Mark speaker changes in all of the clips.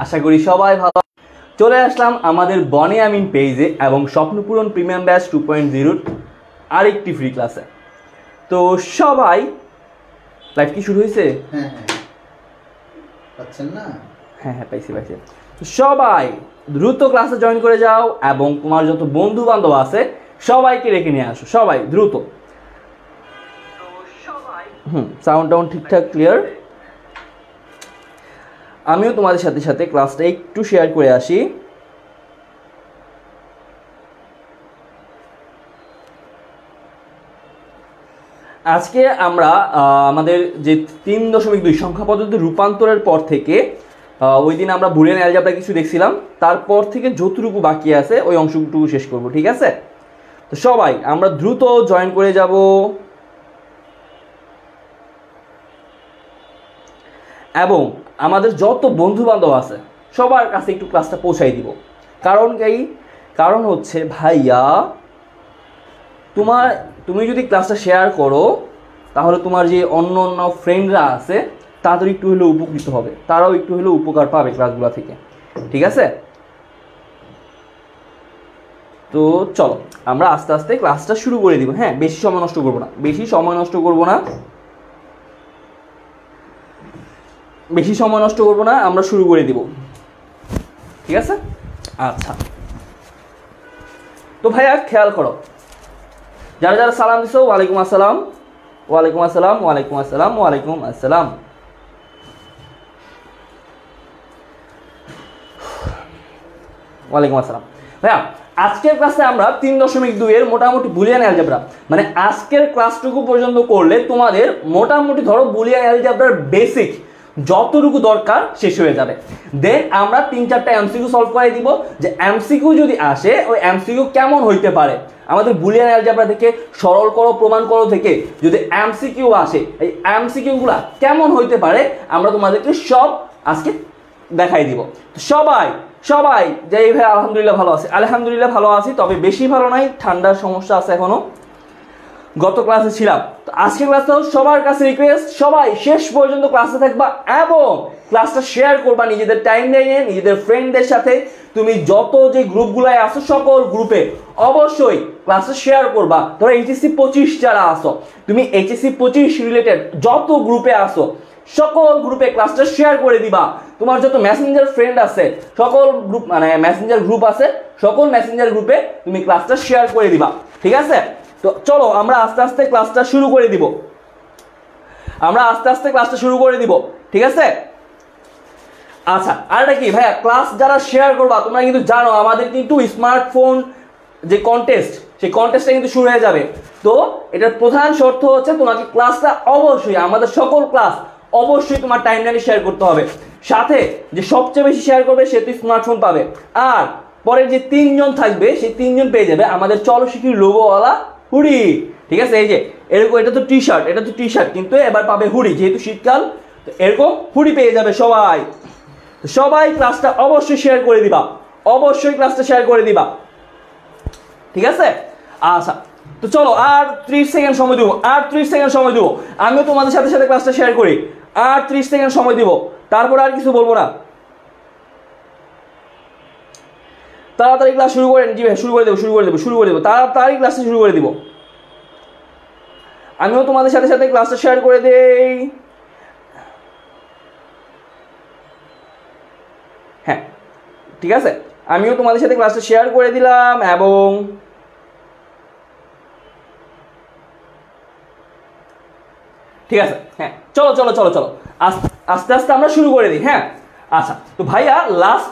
Speaker 1: আশা করি সবাই ভালো। চলে আসলাম আমাদের বনে আমিন পেজে এবং স্বপ্নপূরণ প্রিমিয়াম ব্যাচ 2.0 আরেকটি ফ্রি ক্লাসে। তো সবাই লাইভ কি শুরু হয়েছে?
Speaker 2: হ্যাঁ পাচ্ছেন না?
Speaker 1: হ্যাঁ পাইছি। সবাই দ্রুত ক্লাসে জয়েন করে যাও এবং তোমার যত বন্ধু বান্ধব আছে সবাইকে রেখে নিয়ে আসো, সবাই দ্রুত। সাউন্ড টাউন ঠিকঠাক ক্লিয়ার। আমিও তোমাদের সাথে সাথে ক্লাসটা একটু শেয়ার করে আসি। আজকে আমরা আমাদের যে 3.2 সংখ্যা পদ্ধতি রূপান্তরের পর থেকে ওই দিন আমরা বুলিয়ান অ্যালজেব্রা কিছু দেখছিলাম, তারপর থেকে যতটুকু বাকি আছে ওই অংশটুকু শেষ করব, ঠিক আছে? তো সবাই আমরা দ্রুত জয়েন করে যাব। এবং আমাদের যত বন্ধু বান্ধব আছে সবার কাছে একটু ক্লাসটা পৌঁছাই দিব। কারণ হচ্ছে ভাইয়া তুমি যদি ক্লাসটা শেয়ার করো তাহলে তোমার যে অন্য ফ্রেন্ডরা আছে তাদের একটু হলেও উপকৃত হবে, তারাও একটু হলেও উপকার পাবে ক্লাসগুলো থেকে, ঠিক আছে? তো চলো আমরা আস্তে আস্তে ক্লাসটা শুরু করে দিব। হ্যাঁ, বেশি সময় নষ্ট করবো না, আমরা শুরু করে দিব, ঠিক আছে? আচ্ছা, তো ভাইয়া খেয়াল করো, যারা যারা সালাম দিছো ওয়ালাইকুম আসসালাম, ওয়ালাইকুম আসসালাম, ওয়ালাইকুম আসসালাম, ওয়ালাইকুম আসসালাম। ওয়ালাইকুম আসসালাম। ভাইয়া আজকের ক্লাসে আমরা 3.2 এর মোটামুটি বুলিয়ান অ্যালজেব্রা, মানে আজকের ক্লাসটুকু পর্যন্ত করলে তোমাদের মোটামুটি ধরো বুলিয়ান অ্যালজেব্রার বেসিক যতটুকু দরকার শেষ হয়ে যাবে। দেন আমরা 3-4টা এমসিকিউ সলভ করে দিব, যে এমসিকিউ যদি আসে ওই এমসিকিউ কেমন হইতে পারে আমাদের বুলিয়ান অ্যালজেব্রা থেকে, সরল করো প্রমাণ করো থেকে যদি এমসিকিউ আসে এই এমসিকিউগুলা কেমন হইতে পারে আমরা তোমাদেরকে সব আজকে দেখাই দিব। সবাই যে ভাই আলহামদুলিল্লাহ ভালো আছি, তবে বেশি ভালো নাই, ঠান্ডার সমস্যা আছে এখনো। গত ক্লাসে ছিলাম, তো আজকের ক্লাসটাও সবার কাছে রিকোয়েস্ট, সবাই শেষ পর্যন্ত ক্লাসে থাকবা এবং ক্লাসটা শেয়ার করবা নিজেদের টাইমলাইনে, নিজেদের ফ্রেন্ডদের সাথে। তুমি যত যে গ্রুপগুলোয় আসো সকল গ্রুপে অবশ্যই ক্লাসটা শেয়ার করবা। ধরো এইচএসসি 25 যারা আসো, তুমি এইচএসসি 25 রিলেটেড যত গ্রুপে আসো সকল গ্রুপে ক্লাসটা শেয়ার করে দিবা। তোমার যত মেসেঞ্জার ফ্রেন্ড আছে সকল গ্রুপ, মানে মেসেঞ্জার গ্রুপ আছে সকল মেসেঞ্জার গ্রুপে তুমি ক্লাসটা শেয়ার করে দিবা, ঠিক আছে? তো চলো আমরা আস্তে আস্তে ক্লাসটা শুরু করে দিব, ঠিক আছে? আচ্ছা, আরেকটা কি ভাইয়া, ক্লাস যারা শেয়ার করবা তোমরা কিন্তু জানো আমাদের কিন্তু স্মার্টফোন যে কন্টেস্ট, সেই কন্টেস্টটা কিন্তু শুরু হয়ে যাবে। তো এটার প্রধান শর্ত হচ্ছে তোমাকে ক্লাসটা অবশ্যই, আমাদের সকল ক্লাস অবশ্যই তোমার টাইমলাইনে শেয়ার করতে হবে। সাথে যে সবচেয়ে বেশি শেয়ার করবে সে তো স্মার্টফোন পাবে, আর পরের যে 3জন থাকবে সেই 3জন পেয়ে যাবে আমাদের চলো শিখি লোগোওয়ালা হুডি, ঠিক আছে? এই যে এরকম, এটা তো টি শার্ট কিন্তু এবার পাবে হুডি, যেহেতু শীতকাল তো এরকম হুডি পেয়ে যাবে সবাই ক্লাসটা অবশ্যই শেয়ার করে দিবা, ঠিক আছে? আচ্ছা, তো চলো আর 30 সেকেন্ড সময় দেবো, আমিও তোমাদের সাথে সাথে ক্লাসটা শেয়ার করি। আর 30 সেকেন্ড সময় দিব, তারপর আর কিছু বলবো না, তাড়াতাড়ি ক্লাস শুরু করেন। জি ভাই, শুরু করে দেবো, তাড়াতাড়ি ক্লাসটা শুরু করে দিব। আমিও তোমাদের সাথে সাথে ক্লাসটা শেয়ার করে দেই। হ্যাঁ, ঠিক আছে, আমিও তোমাদের সাথে ক্লাসটা শেয়ার করে দিলাম এবং ঠিক আছে। হ্যাঁ, চলো আস্তে আস্তে আমরা শুরু করে দিই। হ্যাঁ, আচ্ছা, তো ভাইয়া লাস্ট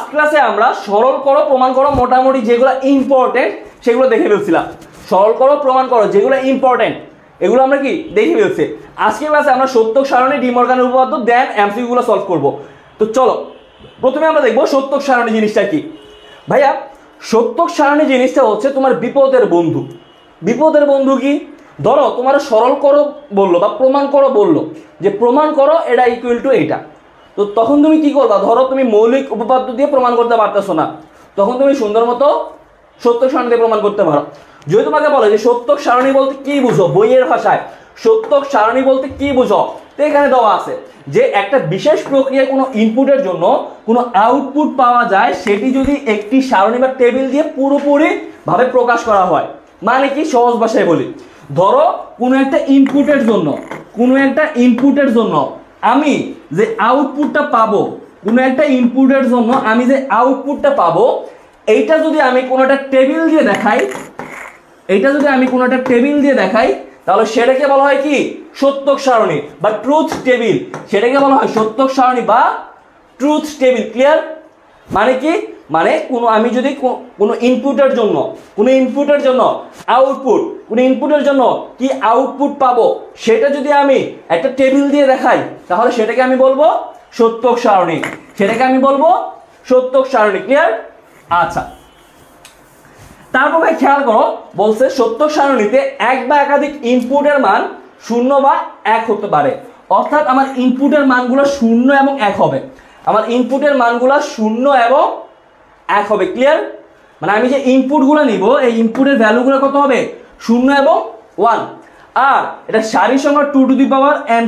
Speaker 1: ক্লাসে আমরা সরল করো প্রমাণ করো মোটামুটি যেগুলো ইম্পর্টেন্ট সেগুলো দেখে ফেলছিলাম। সরল করো প্রমাণ করো যেগুলো ইম্পর্টেন্ট এগুলো আমরা কি দেখে ফেলছি। আজকের ক্লাসে আমরা সত্যক সারণী, ডি মর্গানের উপপাদ্য, দেন এমসিকিউগুলো সলভ করব। তো চলো প্রথমে আমরা দেখবো সত্যক সারণী জিনিসটা কি। ভাইয়া সত্যক সারণী জিনিসটা হচ্ছে তোমার বিপদের বন্ধু কি? ধরো তোমার সরল করো বললো বা প্রমাণ করো বললো, যে প্রমাণ করো এটা ইকুয়াল টু এইটা, তো তখন তুমি কি করবা? ধরো তুমি মৌলিক উপপাদ্য দিয়ে প্রমাণ করতে পারতেছো না, তখন তুমি সুন্দর মতো সত্যক সারণী দিয়ে প্রমাণ করতে পারো। যদি তোমাকে বলে যে সত্যক সারণী বলতে কি বুঝো, বইয়ের ভাষায় সত্যক সারণী বলতে কি বুঝো, তো এখানে দেওয়া আছে যে একটা বিশেষ প্রক্রিয়ায় কোনো ইনপুটের জন্য কোনো আউটপুট পাওয়া যায় সেটি যদি একটি সারণী বা টেবিল দিয়ে পুরোপুরি ভাবে প্রকাশ করা হয়। মানে কি, সহজ ভাষায় বলি, ধরো কোনো একটা ইনপুটের জন্য আমি যে আউটপুটটা পাবো, কোনো একটা ইনপুটের জন্য আমি যে আউটপুটটা পাবো, এইটা যদি আমি কোনো একটা টেবিল দিয়ে দেখাই, তাহলে সেটাকে বলা হয় কি, সত্যক সারণী বা ট্রুথ টেবিল। সেটাকে বলা হয় সত্যক সারণী বা ট্রুথ টেবিল। ক্লিয়ার? মানে কি, মানে আমি যদি কোনো ইনপুটের জন্য কি আউটপুট পাবো, সেটা যদি আমি একটা টেবিল দিয়ে দেখাই, তাহলে সেটাকে আমি বলবো সত্যক সারণী। ক্লিয়ার? আচ্ছা, তারপর ভাই খেয়াল করো, বলছে সত্যক সারণীতে এক বা একাধিক ইনপুটের মান 0 বা 1 হতে পারে। অর্থাৎ আমার ইনপুটের মানগুলো 0 এবং 1 হবে। ক্লিয়ার? মানে আমি যে ইনপুটগুলো নিব, এই ইনপুটের ভ্যালুগুলো কত হবে, 0 এবং 1। আর এটা সারি সংখ্যা 2 টু দি পাওয়ার n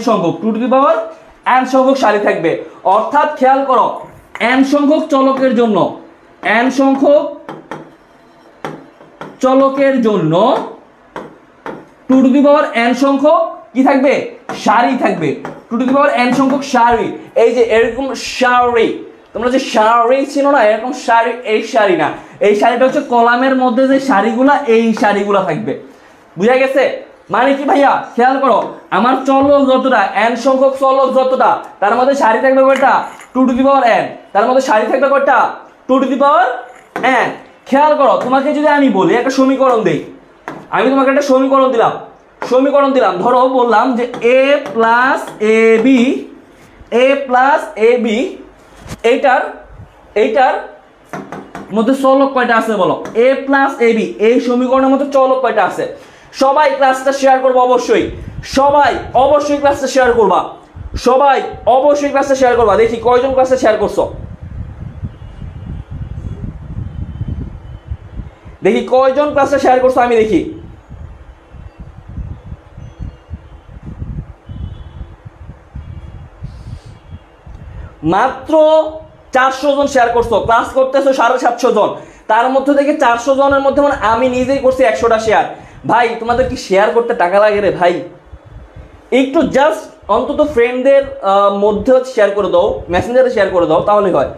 Speaker 1: সংখ্যক সারি থাকবে। অর্থাৎ খেয়াল করো, n সংখ্যক চলকের জন্য 2 টু দি পাওয়ার n সংখ্যক কি থাকবে, সারি থাকবে। 2 টু দি পাওয়ার n সংখ্যক সারি। এই যে এরকম সারি, তোমরা যে সারি ছিল না, এরকম সারি, এই সারি না, এই সারিটা হচ্ছে কলামের মধ্যে যে সারিগুলা, এই সারিগুলা থাকবে। বুঝা গেছে? মানে কি ভাইয়া, খেয়াল করো, আমার চলক যতটা, n সংখ্যক চলক যতটা, তার মধ্যে সারি থাকবে কয়টা, 2 টু দি পাওয়ার n। তার মধ্যে সারি থাকবে কয়টা, 2 টু দি পাওয়ার n। খেয়াল করো, তোমাকে যদি আমি বলি একটা সমীকরণ দেই, আমি তোমাকে একটা সমীকরণ দিলাম, ধরো বললাম যে a প্লাস এ বি এইটার মধ্যে চলক কয়টা আছে বলো, a প্লাস এ বি, এই সমীকরণের মধ্যে চলক কয়টা আছে। সবাই ক্লাসটা শেয়ার করবো, সবাই অবশ্যই ক্লাসটা শেয়ার করবা। দেখি কয়জন ক্লাসটা শেয়ার করছো, আমি দেখি। মাত্র 400 জন শেয়ার করছো, ক্লাস করতেছো 750 জন, তার মধ্যে থেকে 400 জনের মধ্যে মানে আমি নিজেই করছি 100টা শেয়ার। ভাই তোমাদের কি শেয়ার করতে টাকা লাগে রে ভাই? একটু জাস্ট অন্তত ফ্রেন্ডদের মধ্যে শেয়ার করে দাও, মেসেঞ্জারে শেয়ার করে দাও, তাহলেই হয়।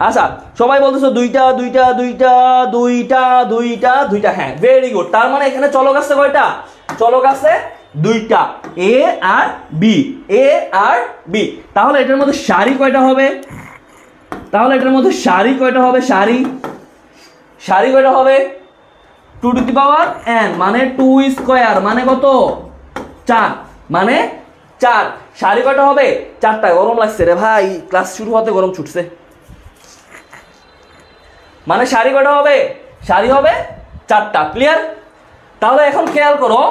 Speaker 1: আচ্ছা, সবাই বলতেছো দুইটা। হ্যাঁ, ভেরি গুড। তার মানে এখানে চলক আছে কয়টা, চলক আছে 2টা, a আর b। তাহলে এটার মধ্যে সারি কয়টা হবে, সারি কয়টা হবে, 2 টু দি পাওয়ার n, মানে 2 স্কয়ার, মানে কত, 4, মানে 4। সারি কয়টা হবে, 4টা। গরম লাগছে রে ভাই, ক্লাস শুরু হতে গরম ছুটছে। মানে সারি কয়টা হবে, সারি হবে 4টা। ক্লিয়ার? তাহলে এখন খেয়াল করো,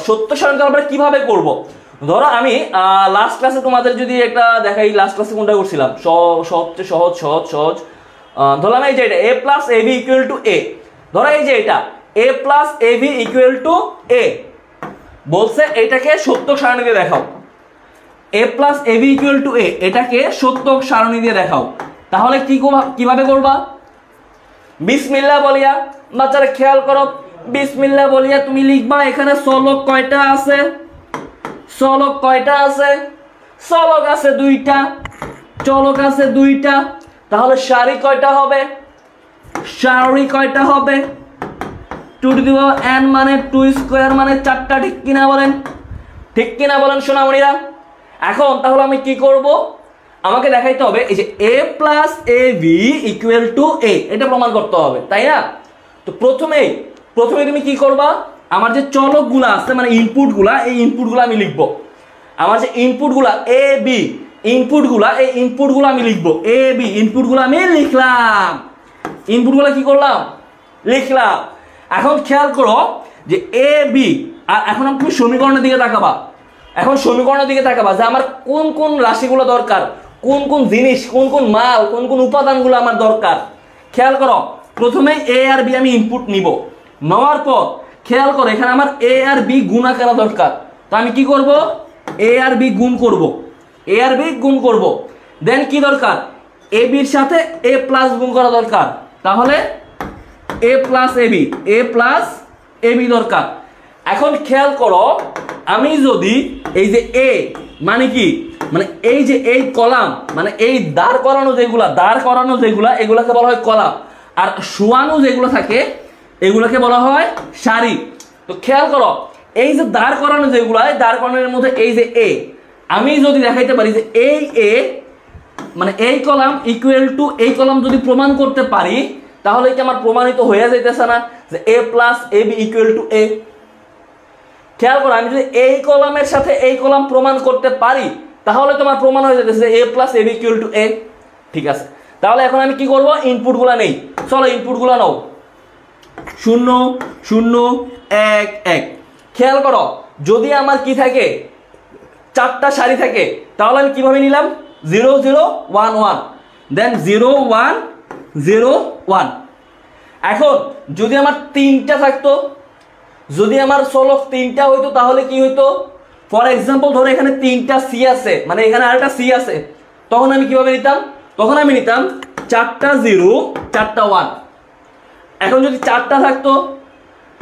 Speaker 1: সত্য সারণীটা আমরা কিভাবে করব। ধরো আমি লাস্ট ক্লাসে তোমাদের যদি একটা দেখাই, লাস্ট ক্লাসে কোনটা করছিলাম, সবচেয়ে সহজ ধরলাম এই যে এটা a plus A B equal to a। ধরো এই যে এটা a plus A B equal to a, বলছে এটাকে সত্যক সারণী দিয়ে দেখাও। a plus A B equal to a, এটাকে সত্যক সারণী দিয়ে দেখাও। তাহলে কিভাবে করবা, বিসমিল্লাহ বলিয়া, বাচ্চারা খেয়াল করো, বিসমিল্লাহ বলিয়া তুমি লিখবা এখানে চলক কয়টা আছে, চলক আছে 2টা, তাহলে সারি কয়টা হবে, 2 টু দি পাওয়ার n মানে 2 স্কয়ার, মানে 4টা। ঠিক কিনা বলেন সোনামণিরা? এখন তাহলে আমি কি করব, আমাকে দেখাইতে হবে এই যে a plus A B equal to a, এটা প্রমাণ করতে হবে, তাই না? তো প্রথমে তুমি কি করবা, আমার যে চলকগুলো আছে মানে ইনপুটগুলা, এই ইনপুটগুলো আমি লিখবো। আমার যে ইনপুটগুলা এ বি, এই ইনপুটগুলো আমি লিখবো। এ বি ইনপুটগুলো আমি লিখলাম, কি করলাম, লিখলাম। এখন খেয়াল করো যে এ বি, আর এখন তুমি সমীকরণের দিকে তাকাবা, যে আমার কোন কোন রাশিগুলো দরকার, কোন জিনিস, কোন মাল, কোন উপাদানগুলো আমার দরকার। খেয়াল করো, প্রথমে এ আর বি আমি ইনপুট নিব, নেওয়ার পর খেয়াল করো এখানে আমার এ আর বি গুণা করা দরকার। তো আমি কি করব, এ আর বি গুণ করব, এ আর বি গুণ করব। দেন কি দরকার, এ বির সাথে এ প্লাস গুণ করা দরকার, তাহলে এ plus A B, A plus A B দরকার। এখন খেয়াল করো, আমি যদি এই যে এ মানে কি, মানে এই যে এই কলাম, মানে এই দাঁড় করানো যেগুলা এগুলাকে বলা হয় কলাম, আর শোয়ানো যেগুলো থাকে এগুলোকে বলা হয় সারি। তো খেয়াল করো, এই যে দাঁড় করানো যেগুলা, দাঁড় করানোর মধ্যে এই যে এ, আমি যদি দেখাইতে পারি যে এই এ মানে এই কলাম ইকুয়াল টু এই কলাম যদি প্রমাণ করতে পারি, তাহলে কি আমার প্রমাণিত হয়ে যাইতেছে না যে A plus A B equal to A. খেয়াল করো, আমি যদি এই কলামের সাথে এই কলাম প্রমাণ করতে পারি, তাহলে তোমার প্রমাণ হয়ে যেতেছে A plus A B equal to A. ঠিক আছে, তাহলে এখন আমি কি করব, ইনপুটগুলো নেই। চলো ইনপুটগুলো নাও, 0 0 1 1। খেয়াল করো, যদি আমার কি থাকে, 4টা সারি থাকে, তাহলে আমি কিভাবে নিলাম, 0 0 1 1, দেন 0 1 0 1। এখন যদি আমার 3টা থাকতো, যদি আমার চলক 3টা হইতো, তাহলে কি হইতো, ফর এক্সাম্পল ধরো এখানে 3টা সি আছে, মানে এখানে আরেকটা সি আছে, তখন আমি কিভাবে নিতাম, তখন আমি নিতাম 4টা 0 4টা 1। এখন যদি 4টা থাকতো,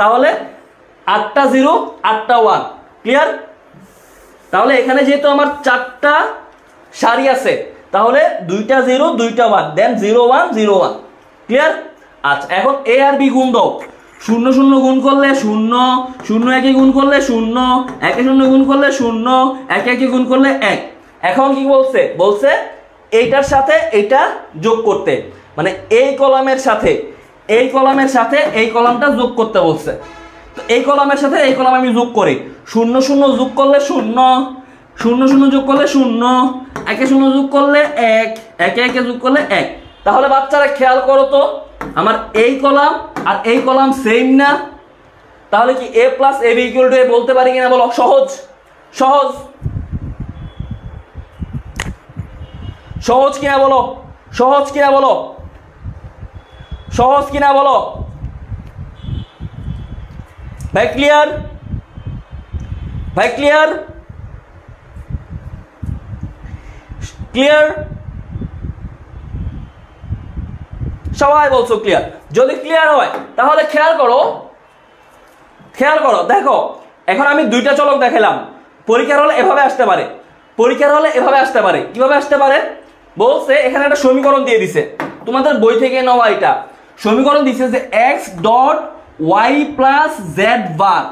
Speaker 1: তাহলে 8টা 0 8টা 1। ক্লিয়ার? তাহলে এখানে যেহেতু আমার 4টা সারি আছে, তাহলে 2টা 0 2টা 1, দেন 0 1 0 1। ক্লিয়ার? আচ্ছা, এখন এ আর বি গুণ দাও, 0 0 গুণ করলে 0, 0 1 গুণ করলে 0, 1 0 গুণ করলে 0, 1 1 গুণ করলে 1। এখন কি বলছে, বলছে এইটার সাথে এইটা যোগ করতে, মানে এই কলামের সাথে এই কলামের সাথে এই কলামটা যোগ করতে বলছে। তো এই কলামের সাথে এই কলাম আমি যোগ করি, 0 0 যোগ করলে 0, 0 0 যোগ করলে 0, 1 0 যোগ করলে 1, 1 1 যোগ করলে 1। তাহলে বাচ্চারা খেয়াল করো তো, আমার এই কলাম আর এই কলাম সেম না? তাহলে কি A plus A B equal to A বলতে পারি কিনা বলো? সহজ সহজ সহজ কিনা বলো, সহজ কিনা বলো, সহজ কিনা বলো ভাই? ক্লিয়ার ভাই? ক্লিয়ার? ক্লিয়ার? সবাই বলছো ক্লিয়ার? যদি ক্লিয়ার হয় তাহলে খেয়াল করো, খেয়াল করো, দেখো এখন আমি 2টা চলক দেখালাম। পরীক্ষার হলে এভাবে আসতে পারে, পরীক্ষার হলে এভাবে আসতে পারে। কিভাবে আসতে পারে বলছে, এখানে একটা সমীকরণ দিয়ে দিছে, তোমাদের বই থেকে নেওয়া। এটা সমীকরণ দিছে যে x dot y plus Z bar,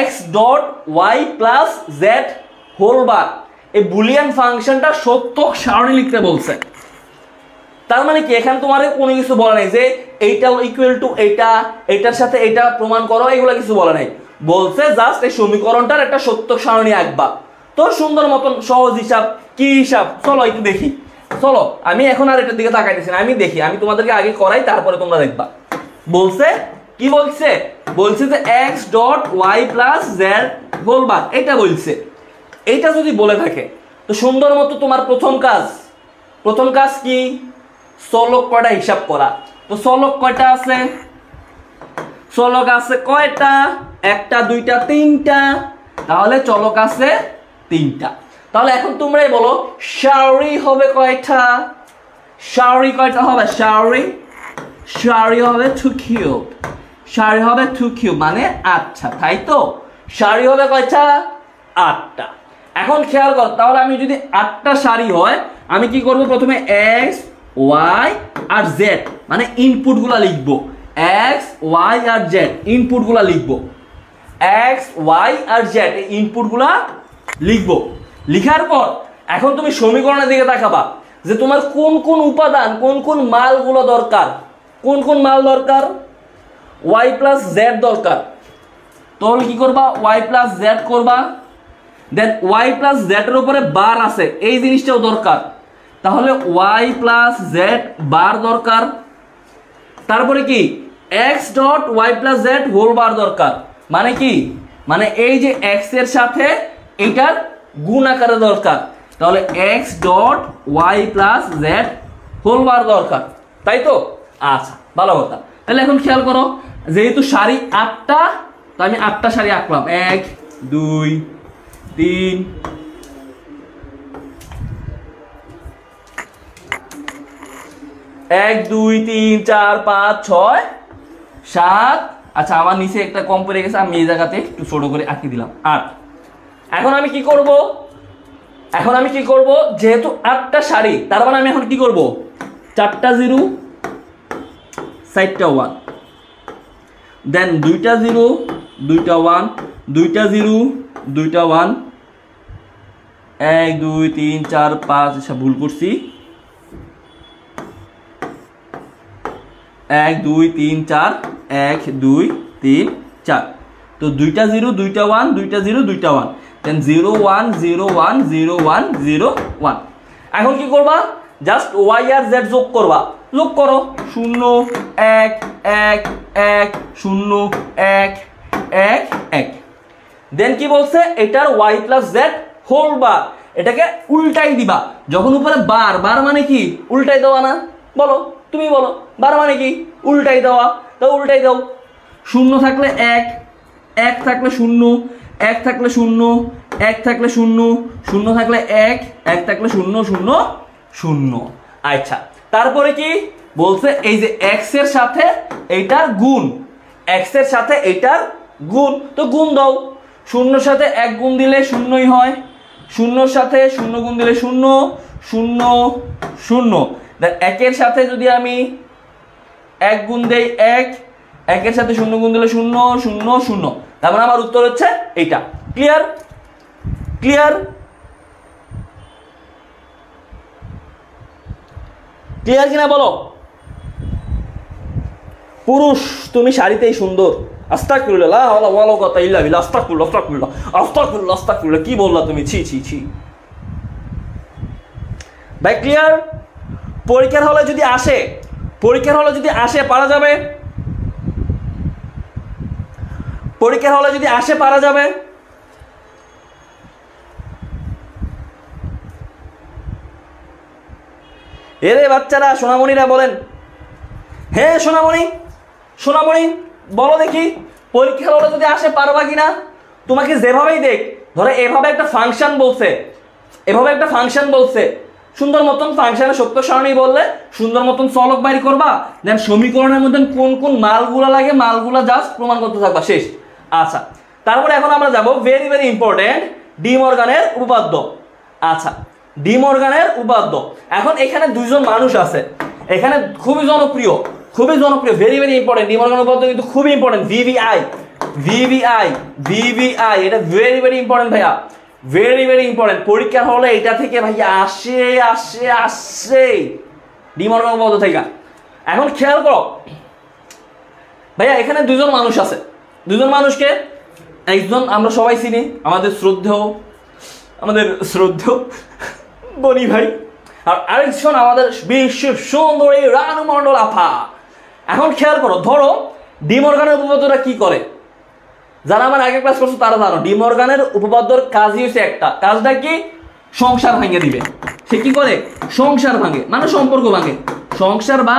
Speaker 1: x dot y plus Z whole bar. এই বুলিয়ান ফাংশনটা সত্যক সারণী লিখতে বলছে। তার মানে কি, এখানে তোমার কোনো কিছু বলা নাই যে এইটা ইকুয়াল টু এইটা, এইটার সাথে এইটা প্রমাণ করো, এগুলো কিছু বলা নাই। বলছে জাস্ট এই সমীকরণটার একটা সত্যক সারণী আঁকবা। তো সুন্দর মতন সহজ হিসাব। কি হিসাব? চলো একটু দেখি। চলো আমি এখন আর এটার দিকে তাকাইতেছি না, আমি দেখি, আমি তোমাদেরকে আগে করাই, তারপরে তোমরা দেখবা। বলছে কি, বলছে বলছে যে x dot y plus Z whole bar, এটা বলছে। এইটা যদি বলে থাকে তো সুন্দর মতো তোমার প্রথম কাজ কি, চলক কয়টা হিসাব করা। তো চলক কয়টা আছে, চলক আছে কয়টা, 1টা 2টা 3টা, তাহলে চলক আছে 3টা। তাহলে এখন তোমরাই বলো সারি হবে কয়টা, সারি কয়টা হবে, সারি হবে 2 কিউব, সারি হবে 2 কিউব মানে 8টা, তাই তো? সারি হবে কয়টা, 8টা। এখন খেয়াল কর, তাহলে আমি যদি 8টা সারি হয়, আমি কি করব, প্রথমে x y আর z মানে ইনপুটগুলো লিখবো, x y আর z ইনপুটগুলো লিখবো, x y আর z এই ইনপুটগুলো লিখবো। লিখার পর এখন তুমি সমীকরণের দিকে তাকাবা যে তোমার কোন কোন উপাদান, কোন কোন মালগুলো দরকার, কোন কোন মাল দরকার, y প্লাস z দরকার। তাহলে কি করবা, y প্লাস z করবা, দেন y প্লাস z এর উপরে বার আছে, এই জিনিসটাও দরকার, তাহলে y প্লাস z বার দরকার। তারপরে কি x dot y plus z whole bar দরকার, মানে কি, মানে এই যে x এর সাথে এটার গুণ আকারে দরকার, তাহলে x dot y plus z whole bar দরকার, তাই তো? আচ্ছা, ভালো কথা। তাহলে এখন খেয়াল করো, যেহেতু সারি 8টা, তো আমি 8টা সারি আঁকলাম, 1 2 3 1 2 3 4 5 6 7 আচ্ছা আমার নিচে একটা কম পড়ে গেছে আমি এই জায়গাতে একটু ছোট করে আঁকি দিলাম 8 এখন আমি কি করব যেহেতু 8টা সারি তার মানে আমি এখন কি করব 4টা 0 4টা 1 দেন 2টা 0 2টা 1 2টা 0 2টা 1 1 2 3 4 5 আচ্ছা ভুল করছি 1 2 3 4 1 2 3 4 তো 2টা 0 2টা 1 2টা 0 2টা 1 দেন 0 1 0 1 0 1 0 1 এখন কি করবা জাস্ট y আর z যোগ করবা যোগ করো 0 1 1 1 0 1 1 1 দেন কি বলছে এটার y plus z whole bar এটাকে উল্টাই দিবা যখন উপরে বার বার মানে কি উল্টাই দেওয়া না বলো তুমি বলো বার মানে কি উল্টাই দেওয়া তো উল্টাই দাও 0 থাকলে 1 1 থাকলে 0 1 থাকলে 0 1 থাকলে 0 0 থাকলে 1 1 থাকলে 0 0 0 আচ্ছা তারপরে কি বলছে এই যে x এর সাথে এইটার গুণ x এর সাথে এইটার গুণ তো গুণ দাও 0 এর সাথে 1 গুণ দিলে 0ই হয় 0 এর সাথে 0 গুণ দিলে 0 0 0 দেন 1 এর সাথে যদি আমি 1 গুণ দেই 1 1 এর সাথে 0 গুণ দিলে 0 0 0 তার মানে আমার উত্তর হচ্ছে এইটা ক্লিয়ার ক্লিয়ার ক্লিয়ার কিনা বলো পুরুষ তুমি শাড়িতেই সুন্দর আস্তাগফিরুল্লাহ লা হাওলা ওয়ালা কুওয়াতা ইল্লা বিল্লাহ আস্তাগফিরুল্লাহ আস্তাগফিরুল্লাহ আস্তাগফিরুল্লাহ আস্তাগফিরুল্লাহ কি বললা তুমি ছি ছি ছি ভাই ক্লিয়ার পরীক্ষার হলে যদি আসে পারা যাবে পরীক্ষার হলে যদি আসে পারা যাবে এরে বাচ্চারা সোনামণিরা বলেন হ্যাঁ সোনামণি বলো দেখি পরীক্ষার হলে যদি আসে পারবা কিনা তোমাকে যেভাবেই দেখ ধরো এভাবে একটা ফাংশন বলছে সুন্দর মতন ফাংশনে সত্য সারণী বললে সুন্দর মতন চলক বাইর করবা দেন সমীকরণের মধ্যে কোন কোন মালগুলা লাগে মালগুলা জাস্ট প্রমাণ করতে থাকবা শেষ আচ্ছা তারপরে এখন আমরা যাব ভেরি ভেরি ইম্পর্টেন্ট ডি মর্গানের উপপাদ্য আচ্ছা ডি মর্গানের উপপাদ্য এখন এখানে দুইজন মানুষ আছে এখানে খুবই জনপ্রিয় ভেরি ভেরি ইম্পর্টেন্ট ডি মর্গানের উপপাদ্য কিন্তু খুবই ইম্পর্টেন্ট ভিভিআই এটা ভেরি ভেরি ইম্পর্টেন্ট ভাইয়া ভেরি ভেরি ইম্পর্টেন্ট পরীক্ষার হলে এটা থেকে ভাইয়া আসে ডি মর্গান উপপাদ্য থেকে এখন খেয়াল করো ভাইয়া এখানে দুজন মানুষ আছে দুজন মানুষকে একজন আমরা সবাই চিনি আমাদের শ্রদ্ধেয় বনি ভাই আর আরেকজন আমাদের বিশ্ব সুন্দরী রানু মণ্ডল আফা এখন খেয়াল করো ধরো ডি মর্গানের উপপাদ্যটা কি করে যারা আমার আগে ক্লাস করছো তারা জানো ডি মর্গানের উপপাদ্যর কাজই হচ্ছে একটা কাজটা কি সংসার ভাঙে দিবে সে কি করে সংসার ভাঙে মানে সম্পর্ক ভাঙে সংসার বা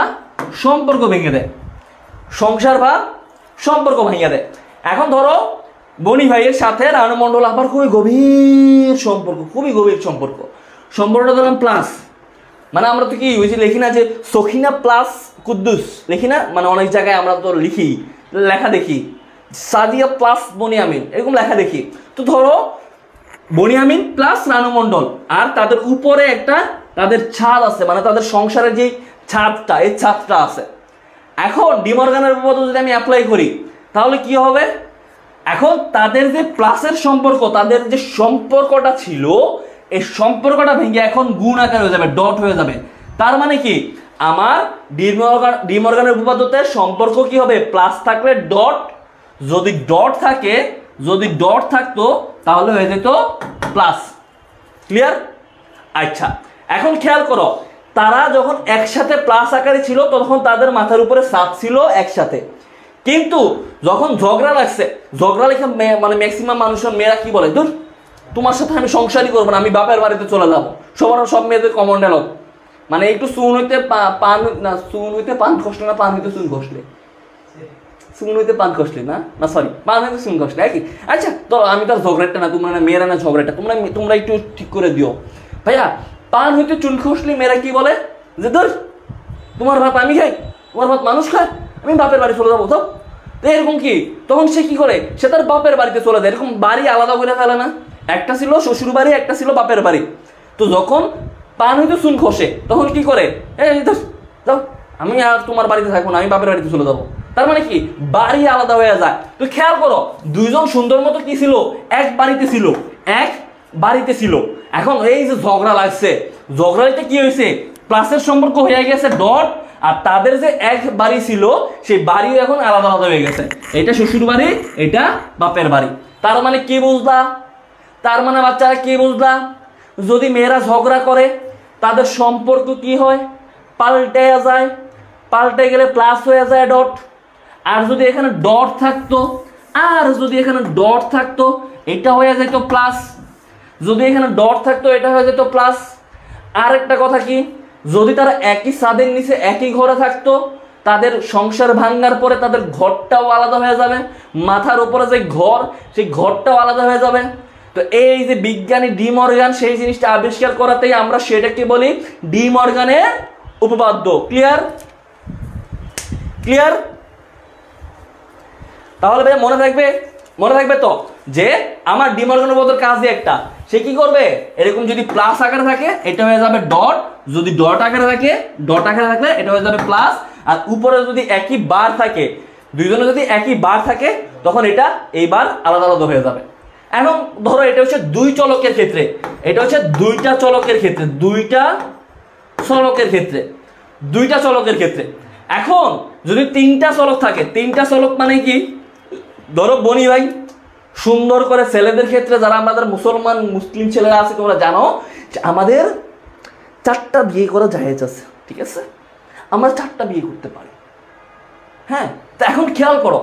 Speaker 1: সম্পর্ক ভেঙে দেয় এখন ধরো বনি ভাইয়ের সাথে রানু মণ্ডল আপার খুবই গভীর সম্পর্ক সম্পর্কটা ধরলাম প্লাস মানে আমরা তো কি ওই যে লিখি না যে সখিনা প্লাস কুদ্দুস লিখি না মানে অনেক জায়গায় আমরা তো লেখা দেখি সাদিয়া প্লাস বনিয়ামিন এরকম লেখা দেখি তো ধরো বনিয়ামিন প্লাস রানু মণ্ডল আর তাদের উপরে একটা তাদের ছাদ আছে মানে তাদের সংসারের যে ছাদটা এই ছাদটা আছে এখন ডি মর্গানের উপপাদ্য যদি আমি অ্যাপ্লাই করি তাহলে কি হবে এখন তাদের যে প্লাসের সম্পর্ক তাদের যে সম্পর্কটা ছিল এই সম্পর্কটা ভেঙে এখন গুণ আকার হয়ে যাবে ডট হয়ে যাবে তার মানে কি আমার ডি মর্গানের উপপাদ্যতে সম্পর্ক কি হবে প্লাস থাকলে ডট যদি ডট থাকতো তাহলে হয়ে যেত প্লাস ক্লিয়ার আচ্ছা এখন খেয়াল করো তারা যখন একসাথে প্লাস আকারে ছিল তখন তাদের মাথার উপরে ছাদ ছিল একসাথে কিন্তু যখন ঝগড়া লেখা মানে ম্যাক্সিমাম মানুষের মেয়েরা কি বলে ধুর তোমার সাথে আমি সংসারই করবো না আমি বাপের বাড়িতে চলে যাবো সব মেয়েদের কমন ডায়লগ মানে একটু চুন হইতে পান খসলে না পান হইতে চুন খসলে চুন হইতে পান কষলি না, না সরি, পান হইতে চুন কষলি একই। আচ্ছা তো আমি তো ঝগড়াটা না, তোমরা মেয়েরা না ঝগড়াটা, তোমরা একটু ঠিক করে দিও। ভাইয়া পান হইতে চুন খসলি মেয়েরা কি বলে যে ধর তোমার ভাত আমি খাই, তোমার ভাত মানুষ খায়, আমি বাপের বাড়ি চলে যাবো। তো এরকম কি তখন সে কি করে, সে তার বাপের বাড়িতে চলে যায়। এরকম বাড়ি আলাদা করে ফেলে না, একটা ছিল শ্বশুর বাড়ি, একটা ছিল বাপের বাড়ি। তো যখন পান হইতে চুন খসে তখন কি করে, এই যাও আমি আর তোমার বাড়িতে থাকবো না, আমি বাপের বাড়িতে চলে যাবো। তার মানে কি বাড়ি আলাদা হয়ে যায়। তো খেয়াল করো দুইজন সুন্দর মতো কি ছিল, এক বাড়িতে ছিল, এক বাড়িতে ছিল। এখন এই যে ঝগড়া লাগছে, ঝগড়াতে কি হয়েছে, প্লাসের সম্পর্ক হয়ে গেছে ডট, আর তাদের যে এক বাড়ি ছিল সেই বাড়িও এখন আলাদা আলাদা হয়ে গেছে। এটা শ্বশুর বাড়ি, এটা বাপের বাড়ি। তার মানে কি বুঝলা, তার মানে বাচ্চারা কি বুঝলা, যদি মেয়েরা ঝগড়া করে তাদের সম্পর্ক কি হয়, পাল্টে যায়, পাল্টে গেলে প্লাস হয়ে যায় ডট। আর যদি এখানে ডট থাকতো, আর যদি এখানে ডট থাকতো এটা হয়ে যেত প্লাস, যদি এখানে ডট থাকতো এটা হয়ে যেত প্লাস। আর একটা কথা কি, যদি তারা একই ছাদের নিচে একই ঘরে থাকতো তাদের সংসার ভাঙার পরে তাদের ঘরটাও আলাদা হয়ে যাবে, মাথার উপরে যে ঘর সেই ঘরটাও আলাদা হয়ে যাবে। তো এই যে বিজ্ঞানী ডি মর্গান সেই জিনিসটা আবিষ্কার করাতেই আমরা সেটাকে বলি ডি মর্গানের উপপাদ্য। Clear, clear? তাহলে ভাই মনে থাকবে তো যে আমার ডি মর্গান উপপাদ্যের কাজই একটা, সে কি করবে, এরকম যদি প্লাস আকারে থাকে এটা হয়ে যাবে ডট, যদি ডট আকারে থাকে, ডট আকারে থাকলে এটা হয়ে যাবে প্লাস, আর উপরে যদি একই বার থাকে, দুইজনে যদি একই বার থাকে তখন এটা এই বার আলাদা আলাদা হয়ে যাবে। এখন ধরো এটা হচ্ছে দুই চলকের ক্ষেত্রে, এটা হচ্ছে দুইটা চলকের ক্ষেত্রে, দুইটা চলকের ক্ষেত্রে, দুইটা চলকের ক্ষেত্রে। এখন যদি তিনটা চলক থাকে, তিনটা চলক মানে কি, ধরো বনি ভাই সুন্দর করে ছেলেদের ক্ষেত্রে যারা আমাদের মুসলমান মুসলিম ছেলেরা আছে তোমরা জানো আমাদের 4টা বিয়ে করা জায়েজ আছে, ঠিক আছে, আমরা 4টা বিয়ে করতে পারি। হ্যাঁ, তো এখন খেয়াল করো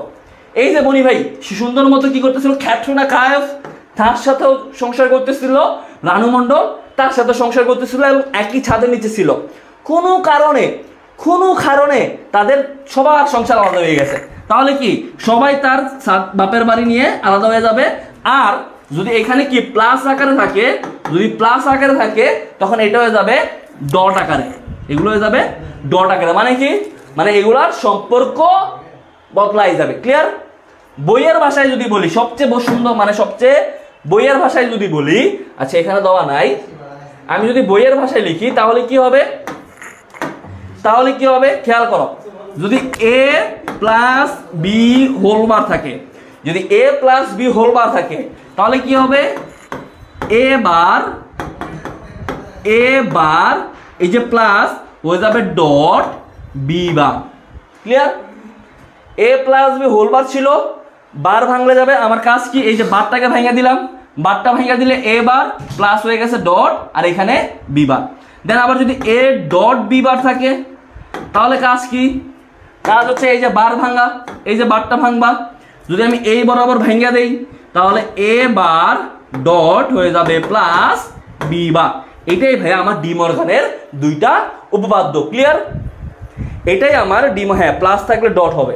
Speaker 1: এই যে বনি ভাই সুন্দর মতো কি করতেছিল, ক্যাটরিনা কায়েফ তার সাথেও সংসার করতেছিল, রানু মণ্ডল তার সাথে সংসার করতেছিল এবং একই ছাদের নিচে ছিল। কোনো কারণে তাদের সবার সংসার আলাদা হয়ে গেছে। তাহলে কি সবাই তার বাপের বাড়ি নিয়ে আলাদা হয়ে যাবে। আর যদি এখানে কি প্লাস আকারে থাকে, যদি প্লাস আকারে থাকে তখন এটা হয়ে যাবে ডট আকারে, এগুলো হয়ে যাবে ডট আকারে। মানে কি, মানে এগুলার সম্পর্ক বদলাই যাবে। ক্লিয়ার? বইয়ের ভাষায় যদি বলি সবচেয়ে সুন্দর, মানে সবচেয়ে বইয়ের ভাষায় যদি বলি, আচ্ছা এখানে দেওয়া নাই, আমি যদি বইয়ের ভাষায় লিখি তাহলে কি হবে, তাহলে কি হবে খেয়াল করো, যদি a plus B whole bar থাকে, যদি a plus B whole bar থাকে তাহলে কি হবে, a বার এই যে প্লাস হয়ে যাবে dot B bar. Clear? a plus B whole bar ছিল, বার ভাঙলে যাবে, আমার কাজ কি, এই যে বারটাকে ভাঙা দিলাম, বারটা ভাঙা দিলে a বার প্লাস হয়ে গেছে ডট আর এখানে বি বার। দেন আবার যদি a ডট বি বার থাকে তাহলে কাজ কি, কাজ হচ্ছে এই যে বার ভাঙা, এই যে বারটা ভাঙবা, যদি আমি এই বরাবর ভাঙা দেই তাহলে a বার ডট হয়ে যাবে প্লাস বি বার। এটাই ভাই আমার ডি মর্গানের দুইটা উপপাদ্য। ক্লিয়ার? এটাই আমার হ্যাঁ প্লাস থাকলে ডট হবে,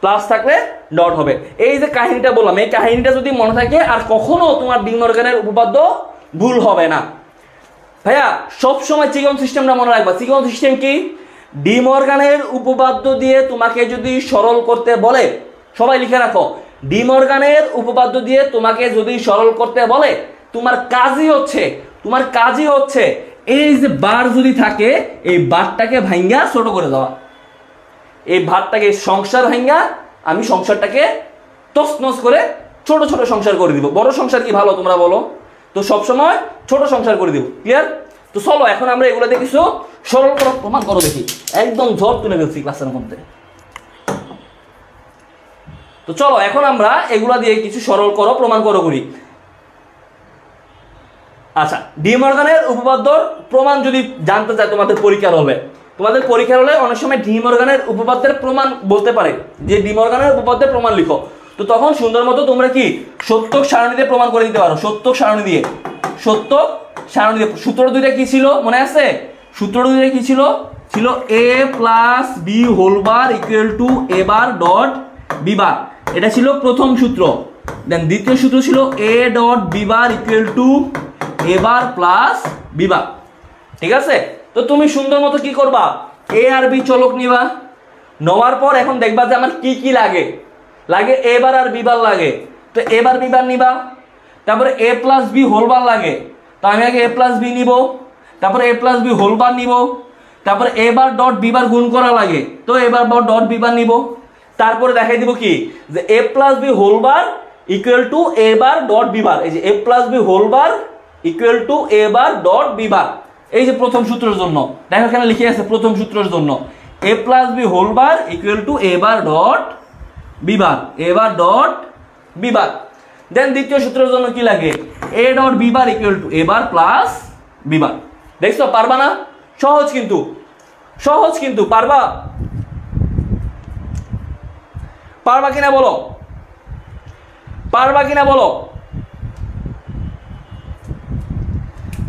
Speaker 1: প্লাস থাকলে ডট হবে। এই যে কাহিনীটা বললাম, এই কাহিনীটা যদি মনে থাকে আর কখনো তোমার ডি মর্গানের উপপাদ্য ভুল হবে না। ভাইয়া সবসময় চিকন সিস্টেমটা মনে রাখবা। চিকন সিস্টেম কি, ডি মর্গানের উপপাদ্য দিয়ে তোমাকে যদি সরল করতে বলে, সবাই লিখে রাখো, ডি মর্গানের উপপাদ্য দিয়ে তোমাকে যদি সরল করতে বলে তোমার কাজই হচ্ছে এই যে বার যদি থাকে এই বারটাকে ভাঙ্গা ছোট করে দেওয়া, এই ভারটাকে সংসার ভাঙ্গা আমি সংসারটাকে তছনছ করে ছোট ছোট সংসার করে দিব। বড় সংসার কি ভালো তোমরা বলো? তো সবসময় ছোট সংসার করে দিব। ক্লিয়ার? তো চলো এখন আমরা এগুলো দিয়ে কিছু সরল করো, প্রমাণ করো দেখি। একদম ঝড় তুলে ফেলছি ক্লাসের মধ্যে। তো চলো এখন আমরা এগুলা দিয়ে কিছু সরল করো, প্রমাণ করো করি। আচ্ছা, ডি মর্গানের উপপাদ্যর প্রমাণ যদি জানতে চাই তোমাদের পরীক্ষার হলে অনেক সময় ডি মর্গানের উপপাদ্যের প্রমাণ বলতে পারে যে ডি মর্গানের উপপাদ্যের প্রমাণ লিখো। তো তখন সুন্দর মতো তোমরা কি সত্যক সারণী দিয়ে প্রমাণ করে দিতে পারো। সত্যক সারণী দিয়ে সূত্র দুইটা কি ছিল মনে আছে? সূত্র দুইটা কি ছিল? ছিল a plus B whole bar equal to a bar dot B bar, এটা ছিল প্রথম সূত্র। দেন দ্বিতীয় সূত্র ছিল A dot B bar equal to A bar plus B bar. ঠিক আছে, তো তুমি সুন্দর মতো কি করবা, এ আর বি চলক নিবা, নেওয়ার পর এখন দেখবা যে আমার কি কি লাগে, লাগে এ বার আর বি বার লাগে, তো এ বার বি বার নিবা। তারপরে এ প্লাস বি হোল বার লাগে, তো আমি আগে এ প্লাস বি নিব, তারপরে এ প্লাস বি হোল বার নিব, তারপরে এ বার ডট বি বার গুণ করা লাগে, তো এ বার ডট বি বার নিব। তারপরে দেখাই দিব কি যে A plus B whole bar equal to A bar dot B bar, এই যে A plus B whole bar equal to A bar dot B bar, এই যে প্রথম সূত্রের জন্য দেখো এখানে লিখে আছে প্রথম সূত্রের জন্য A plus B whole bar equal to A bar dot B bar, A bar dot B bar. Then দ্বিতীয় সূত্রের জন্য কি লাগে, A dot B bar equal to A bar plus B bar. দেখছো পারবা না? সহজ কিন্তু, সহজ কিন্তু, পারবা? পারবা কিনা বলো, পারবা কিনা বলো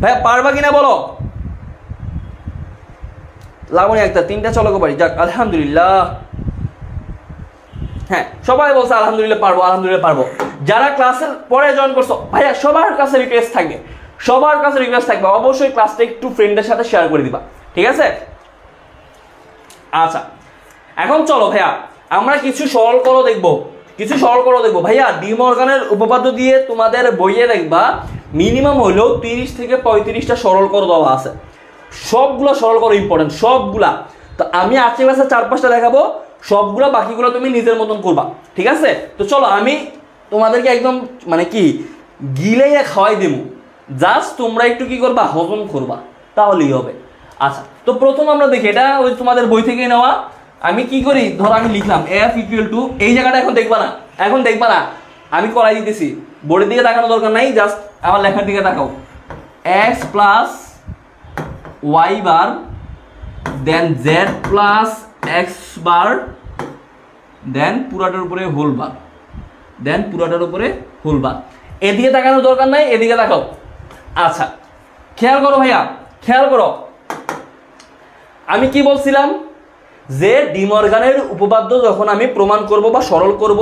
Speaker 1: ভাইয়া, পারবা কিনা বলো? লাবণী একটা তিনটা চলকো পারি, যাক আলহামদুলিল্লাহ। হ্যাঁ সবাই বলছে আলহামদুলিল্লাহ পারবো, আলহামদুলিল্লাহ পারবো। যারা ক্লাসের পরে জয়েন করছো ভাইয়া সবার কাছে রিকোয়েস্ট থাকবে, সবার কাছে রিকোয়েস্ট থাকবে অবশ্যই ক্লাসটা একটু ফ্রেন্ডের সাথে শেয়ার করে দিবা, ঠিক আছে? আচ্ছা এখন চলো ভাইয়া আমরা কিছু সরল করো দেখবো, কিছু সরল করো দেখবো। ভাইয়া ডি মর্গানের উপপাদ্য দিয়ে তোমাদের বইয়ে দেখবা মিনিমাম হলেও 30 থেকে 35টা সরল করো দেওয়া আছে, সবগুলো সরল করো ইম্পর্টেন্ট, সবগুলা। তো আমি আজকে ক্লাসে 4-5টা দেখাবো, সবগুলো বাকিগুলো তুমি নিজের মতন করবা, ঠিক আছে? তো চলো আমি তোমাদেরকে একদম মানে কি গিলাইয়া খাওয়াই দেবো, জাস্ট তোমরা একটু কি করবা, হজম করবা, তাহলেই হবে। আচ্ছা তো প্রথম আমরা দেখি, এটা ওই তোমাদের বই থেকে নেওয়া। আমি কি করি, ধরো আমি লিখলাম এফ ইকুয়াল টু, এই জায়গাটা এখন দেখবা না, এখন দেখবা না, আমি করাই দিতেছি, বোর্ডের দিকে তাকানো দরকার নাই, জাস্ট আমার লেখার দিকে তাকাও। এক্স প্লাস ওয়াই বার দেন জেড প্লাস এক্স বার দেন পুরাটার উপরে হোল বার, দেন পুরাটার উপরে হোল বার। এদিকে তাকানোর দরকার নাই, এদিকে তাকাও। আচ্ছা খেয়াল করো ভাইয়া, খেয়াল করো, আমি কি বলছিলাম যে ডি মর্গানের উপপাদ্য যখন আমি প্রমাণ করব বা সরল করব,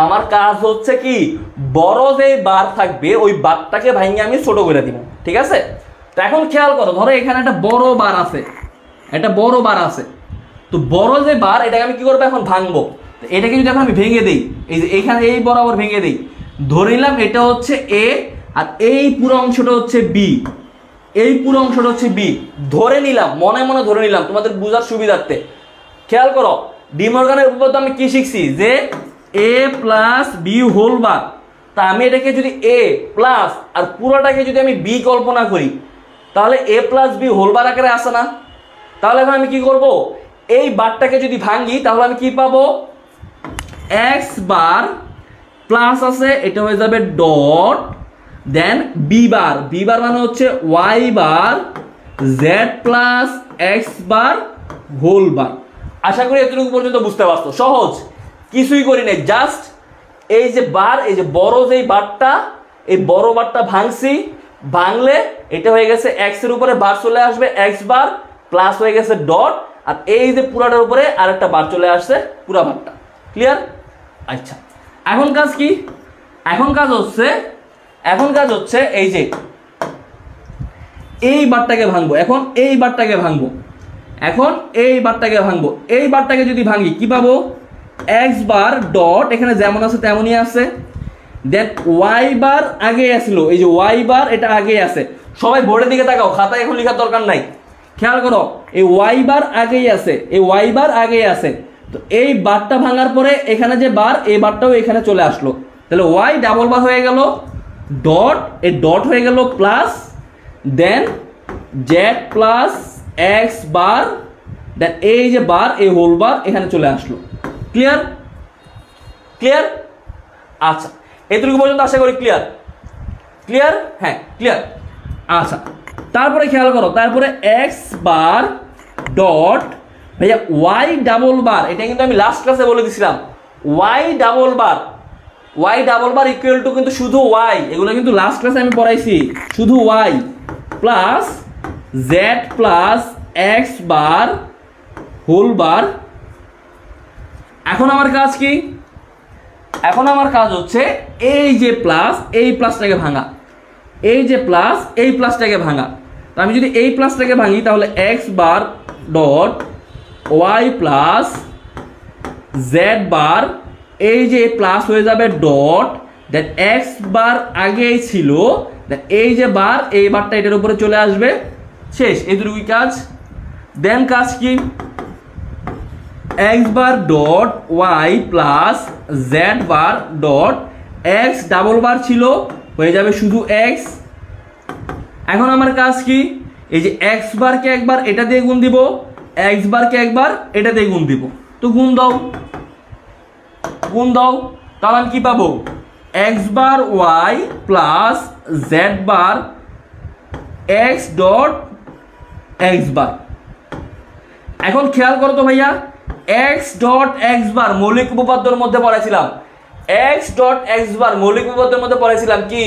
Speaker 1: আমার কাজ হচ্ছে কি বড় যে বার থাকবে ওই বারটাকে ভাঙিয়ে আমি ছোট করে দিব, ঠিক আছে? তো এখন খেয়াল করো, ধরো এখানে একটা বড় বার আছে, একটা বড় বার আছে, তো বড় যে বার এটাকে আমি কি করবো, এখন ভাঙবো। এটাকে যদি এখন আমি ভেঙে দিই, এই যে এখানে এই বরাবর ভেঙে দিই, ধরে নিলাম এটা হচ্ছে এ আর এই পুরো অংশটা হচ্ছে বি, এই পুরো অংশটা হচ্ছে বি, ধরে নিলাম, মনে মনে ধরে নিলাম তোমাদের বোঝার সুবিধার্থে। খেয়াল করো ডি মর্গানের উপপাদ্য আমি কি শিখছি, যে এ প্লাস বি হোল বার, তা আমি এটাকে যদি এ প্লাস আর পুরোটাকে যদি আমি বি কল্পনা করি, তাহলে এ প্লাস বি হোল বার আকারে আসে না? তাহলে এখন আমি কি করব, এই বারটাকে যদি ভাঙি তাহলে আমি কি পাবো, এক্স বার প্লাস আছে, এটা হয়ে যাবে dot, then B bar, B bar মানে হচ্ছে y bar z plus x bar whole bar. আশা করি এতটুকু পর্যন্ত বুঝতে পারছো, সহজ, কিছুই করি নাই, জাস্ট এই যে বার, এই যে বড় যেই বারটা, এই বড় বারটা ভাঙছি, ভাঙলে এটা হয়ে গেছে এক্স এর উপরে বার চলে আসবে এক্স বার প্লাস হয়ে গেছে ডট, আর এই যে পুরাটার উপরে আরেকটা বার চলে আসছে পুরা বারটা। ক্লিয়ার? আচ্ছা এখন কাজ কি, এখন কাজ হচ্ছে, এখন কাজ হচ্ছে এই যে এই বারটাকে ভাঙবো, এখন এই বারটাকে ভাঙবো, এখন এই বারটাকে ভাঙবো, এই বারটাকে যদি ভাঙি কি পাবো, এক্স বার ডট এখানে যেমন আছে তেমনই আছে, দেন ওয়াই বার আগে আসলো, এই যে ওয়াই বার এটা আগে আছে, সবাই বোর্ডের দিকে তাকাও, খাতায় এখন লেখার দরকার নাই, খেয়াল করো এই ওয়াই বার আগেই আছে, এই ওয়াই বার আগেই আছে, তো এই বারটা ভাঙার পরে এখানে যে বার, এই বারটাও এখানে চলে আসলো, তাহলে ওয়াই ডাবল বার হয়ে গেল, ডট এই ডট হয়ে গেল প্লাস, দেন জেড প্লাস এক্স বার, দেন এই যে বার এই হোল বার এখানে চলে আসলো। ক্লিয়ার? ক্লিয়ার? আচ্ছা এতটুকু পর্যন্ত আশা করি ক্লিয়ার, ক্লিয়ার? হ্যাঁ ক্লিয়ার। আচ্ছা তারপরে খেয়াল করো, তারপরে এক্স বার ডট ভাইয়া ওয়াই ডাবল বার, এটা কিন্তু আমি লাস্ট ক্লাসে বলে দিছিলাম, Y double bar, Y double bar equal to কিন্তু শুধু ওয়াই, এগুলো কিন্তু লাস্ট ক্লাসে আমি পড়াইছি, শুধু Y plus Z plus x bar whole bar. এখন আমার কাজ কি, এখন আমার কাজ হচ্ছে এই যে প্লাস এই প্লাসটাকে ভাঙা, এই যে প্লাস এই প্লাসটাকে ভাঙা। তো আমি যদি এই প্লাসটাকে ভাঙি তাহলে x bar dot Y plus Z bar, এই যে প্লাস হয়ে যাবে ডট, দ্যাট এক্স বার আগেই ছিল, এই যে বার এই বারটা এটার উপরে চলে আসবে, শেষ। এটুকুই কাজ। দেন কাজ কি, x bar dot Y plus Z bar dot X double bar ছিল, হয়ে যাবে শুধু এক্স। এখন আমার কাজ কি, এই যে এক্স বারকে একবার এটা দিয়ে গুণ দিব, এক্স বারকে একবার এটা দিয়ে গুণ দিব। তো গুণ দাও, গুণ দাও, তাহলে আমি কি পাবো, x bar y plus Z bar x dot x bar. এখন খেয়াল করো তো ভাইয়া, এক্স ডট এক্স বার মৌলিক উপপাদ্যের মধ্যে পড়েছিলাম, এক্স ডট এক্স বার মৌলিক উপপাদ্যের মধ্যে পড়েছিলাম কি,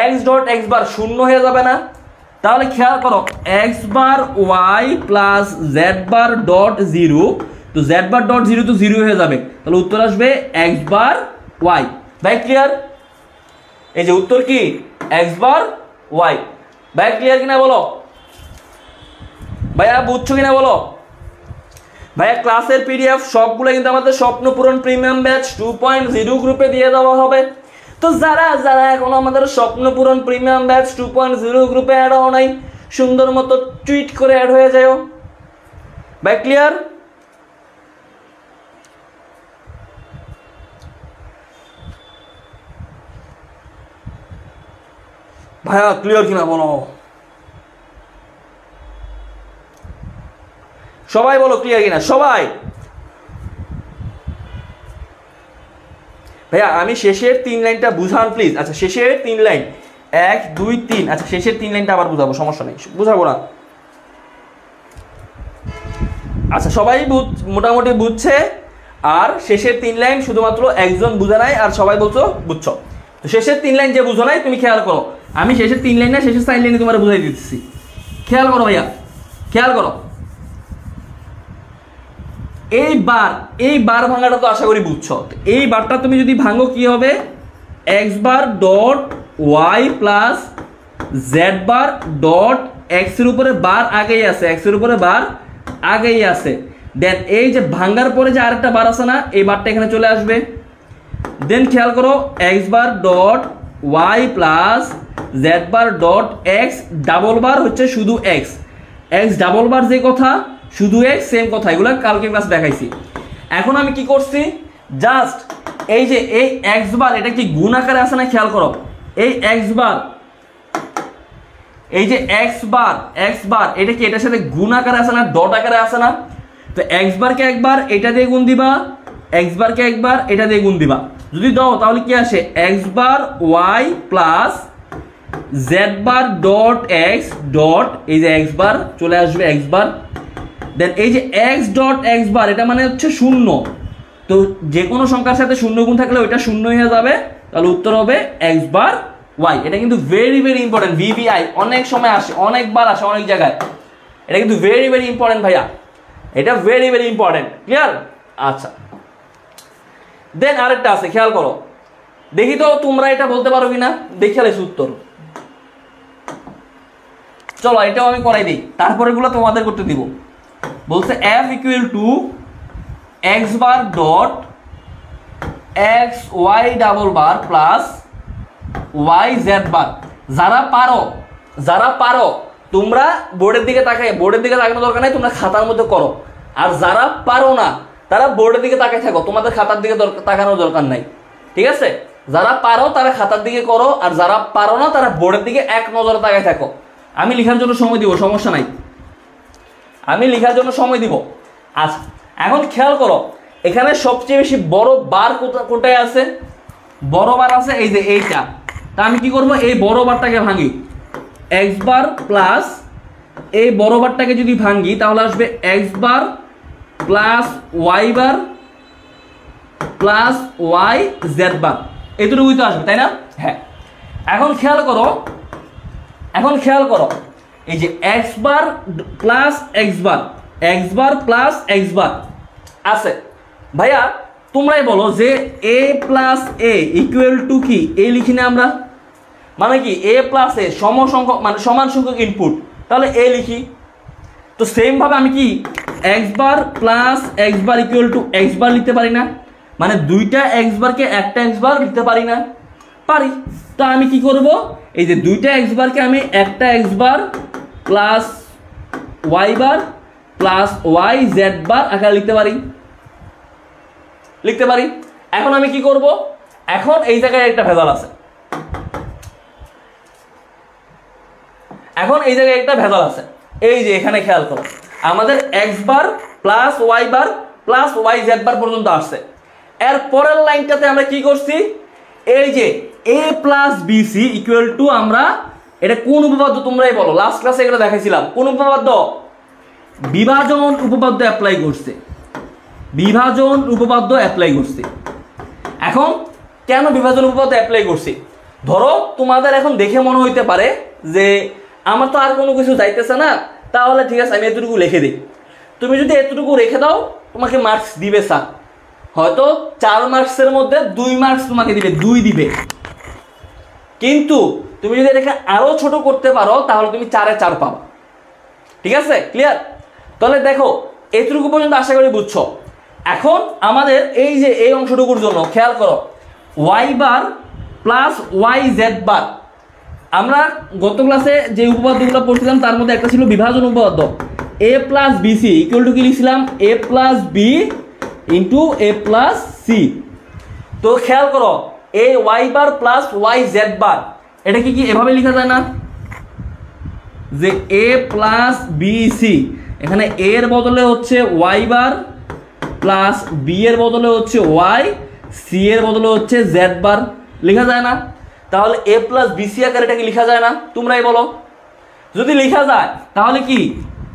Speaker 1: এক্স ডট এক্স বার শূন্য হয়ে যাবে না? তাহলে খেয়াল করো, x bar y plus Z bar dot zero, তো জেড বার ডট জিরো তো জিরো হয়ে যাবে, তাহলে উত্তর আসবে এক্স বার ওয়াই। ভাই ক্লিয়ার? এই যে উত্তর কি, এক্স বার ওয়াই। ভাই ক্লিয়ার কিনা বলো, ভাইয়া বুঝছো কিনা বলো? ভাইয়া ক্লাসের পিডিএফ সবগুলো কিন্তু আমাদের স্বপ্ন পূরণ প্রিমিয়াম ব্যাচ 2.0 গ্রুপে দিয়ে দেওয়া হবে। তো যারা যারা এখন আমাদের স্বপ্ন পূরণ প্রিমিয়াম ব্যাচ 2.0 গ্রুপে অ্যাড হও নাই, সুন্দর মতো টুইট করে অ্যাড হয়ে যাও। ভাই ক্লিয়ার? ভাইয়া ক্লিয়ার কিনা বলো, সবাই বলো ক্লিয়ার কিনা সবাই। ভাইয়া আমি শেষের 3 লাইনটা বুঝান প্লিজ। আচ্ছা শেষের 3 লাইন, 1 2 3, আচ্ছা শেষের 3 লাইনটা আবার বুঝাবো, সমস্যা নেই, বুঝাবো না। আচ্ছা সবাই মোটামুটি বুঝছে, আর শেষের 3 লাইন শুধুমাত্র একজন বুঝে নাই, আর সবাই বলছো বুঝছো। তো শেষের 3 লাইন যে বুঝো নাই তুমি খেয়াল করো, আমি শেষের 3 লাইন না শেষের 4 লাইনে তোমার বুঝাই দিচ্ছি, খেয়াল করো ভাইয়া, খেয়াল করো। এই বার ভাঙাটা তো আশা করি বুঝছো। এই বারটা তুমি যদি ভাঙো কি হবে, X bar dot Y plus Z bar dot X এর উপরে বার আগেই আছে, এক্স এর উপরে বার আগেই আছে। দেন এই যে ভাঙার পরে যে আরেকটা বার আছে না, এই বারটা এখানে চলে আসবে। দেন খেয়াল করো, x bar dot Y plus Z bar dot X double bar হচ্ছে শুধু এক্স, এক্স ডাবল বার যে কথা শুধু এক্স সেম কথা, এগুলো কালকে ক্লাস দেখাইছি। এখন আমি কি করছি, জাস্ট এই যে এই এক্স বার এটা কি গুণ আকারে আছে না, খেয়াল করো, এই এক্স বার, এই যে এক্স বার এটা কি এটার সাথে গুণ আকারে আছে না, ডট আকারে আছে না? তো এক্স বারকে একবার এটা দিয়ে গুণ দিবা, এক্স বারকে একবার এটা দিয়ে গুণ দিবা, যদি দাও তাহলে কি আসে, x bar y plus Z bar dot x dot এই যে এক্স বার চলে আসবে এক্স বার। দেন এই যে এক্স ডট এক্স বার এটা মানে হচ্ছে শূন্য, তো যে কোনো সংখ্যার সাথে শূন্য গুণ থাকলে ওইটা শূন্য হয়ে যাবে, তাহলে উত্তর হবে এক্স বার ওয়াই। এটা কিন্তু ভেরি ভেরি ইম্পর্টেন্ট, ভিভিআই অনেক সময় আসে, অনেকবার আসে অনেক জায়গায়, এটা কিন্তু ভেরি ভেরি ইম্পর্টেন্ট ভাইয়া, এটা ভেরি ভেরি ইম্পর্টেন্ট। ক্লিয়ার? আচ্ছা দেন আরেকটা আছে, খেয়াল করো, দেখি তো তোমরা এটা বলতে পারো কিনা, দেখে আলাইছি উত্তর। চলো এটাও আমি করাই দিই, তারপরে গুলো তোমাদের করতে দিব। বলছে f equal to x bar dot x y double bar plus y z bar. যারা পারো তোমরা বোর্ডের দিকে তাকানোর দরকার নাই, তোমরা খাতার মধ্যে করো। আর যারা পারো না তারা বোর্ডের দিকে তাকায় থাকো, তোমাদের খাতার দিকে তাকানোর দরকার নাই, ঠিক আছে? যারা পারো তারা খাতার দিকে করো, আর যারা পারো না তারা বোর্ডের দিকে এক নজরে তাকায় থাকো। আমি লেখার জন্য সময় দিব, সমস্যা নাই, আমি লেখার জন্য সময় দিব। আচ্ছা এখন খেয়াল করো, এখানে সবচেয়ে বেশি বড় বার কোথায় আছে, বড় বার আছে এই যে এইটা। তা আমি কি করব, এই বড় বারটাকে ভাঙি, এক্স বার প্লাস এই বড় বারটাকে যদি ভাঙি তাহলে আসবে x bar plus Y bar plus y z বার, এতটুকুই তো আসবে তাই না? হ্যাঁ। এখন খেয়াল করো এই যে x bar plus x bar plus x bar আছে ভাইয়া, তোমরাই বলো যে a plus A equal to কি এ লিখি না আমরা, মানে কি a প্লাস এ সমসংখ্যক মানে সমান সংখ্যক ইনপুট, তাহলে এ লিখি। তো সেম ভাবে আমি কি x bar plus x bar equal to x bar লিখতে পারি না, মানে দুইটা এক্স বারকে একটা এক্স বার লিখতে পারি না, পারি। তো আমি কি করব, এই যে দুইটা এক্স বারকে আমি একটা x bar plus Y bar plus y z বার আকারে লিখতে পারি, লিখতে পারি। এখন আমি কি করব, এখন এই জায়গায় একটা ভেজাল আছে, এখন এই জায়গায় একটা ভেজাল আছে। এই যে এখানে খেয়াল করো, আমাদের x bar plus Y bar plus y z বার পর্যন্ত আসছে। এর পরের লাইনটাতে আমরা কি করছি, এই যে A plus BC equal to, আমরা এটা কোন উপপাদ্য তোমরাই বলো, লাস্ট ক্লাসে এটা দেখাইছিলাম, কোন উপপাদ্য, বিভাজন উপপাদ্য অ্যাপ্লাই করছে, বিভাজন উপপাদ্য অ্যাপ্লাই করছে। এখন কেন বিভাজন উপপাদ্য অ্যাপ্লাই করছি, ধরো তোমাদের এখন দেখে মনে হইতে পারে যে আমার তো আর কোনো কিছু যাইতেছে না, তাহলে ঠিক আছে আমি এতটুকু লিখে দিই। তুমি যদি এতটুকু রেখে দাও তোমাকে মার্কস দিবে স্যার, হয়তো 4 মার্কসের মধ্যে 2 মার্কস তোমাকে দিবে, 2 দিবে। কিন্তু তুমি যদি এটাকে আরো ছোট করতে পারো তাহলে তুমি 4-এ 4 পাবা। ঠিক আছে, ক্লিয়ার? তাহলে দেখো এতটুকু পর্যন্ত আশা করি বুঝছো। এখন আমাদের এই যে এই অংশটুকুর জন্য খেয়াল করো, Y bar plus y z বার, আমরা গত ক্লাসে যে উপপাদ্যগুলো পড়ছিলাম তার মধ্যে একটা ছিল বিভাজন উপপাদ্য, এ প্লাস বিসি ইকুয়াল টু কি লিখছিলাম, এ plus B into A plus C. তো খেয়াল করো এই Y bar plus y z বার, এটা কি এভাবে লেখা যায় না, যে এ প্লাস বি সি, এখানে এ এর বদলে হচ্ছে ওয়াই বার প্লাস বি এর বদলে হচ্ছে ওয়াই, সি এর বদলে হচ্ছে জেড বার, লেখা যায় না? তাহলে এ প্লাস বিসি আকারে এটা কি লেখা যায় না, তোমরাই বলো। যদি লেখা যায় তাহলে কি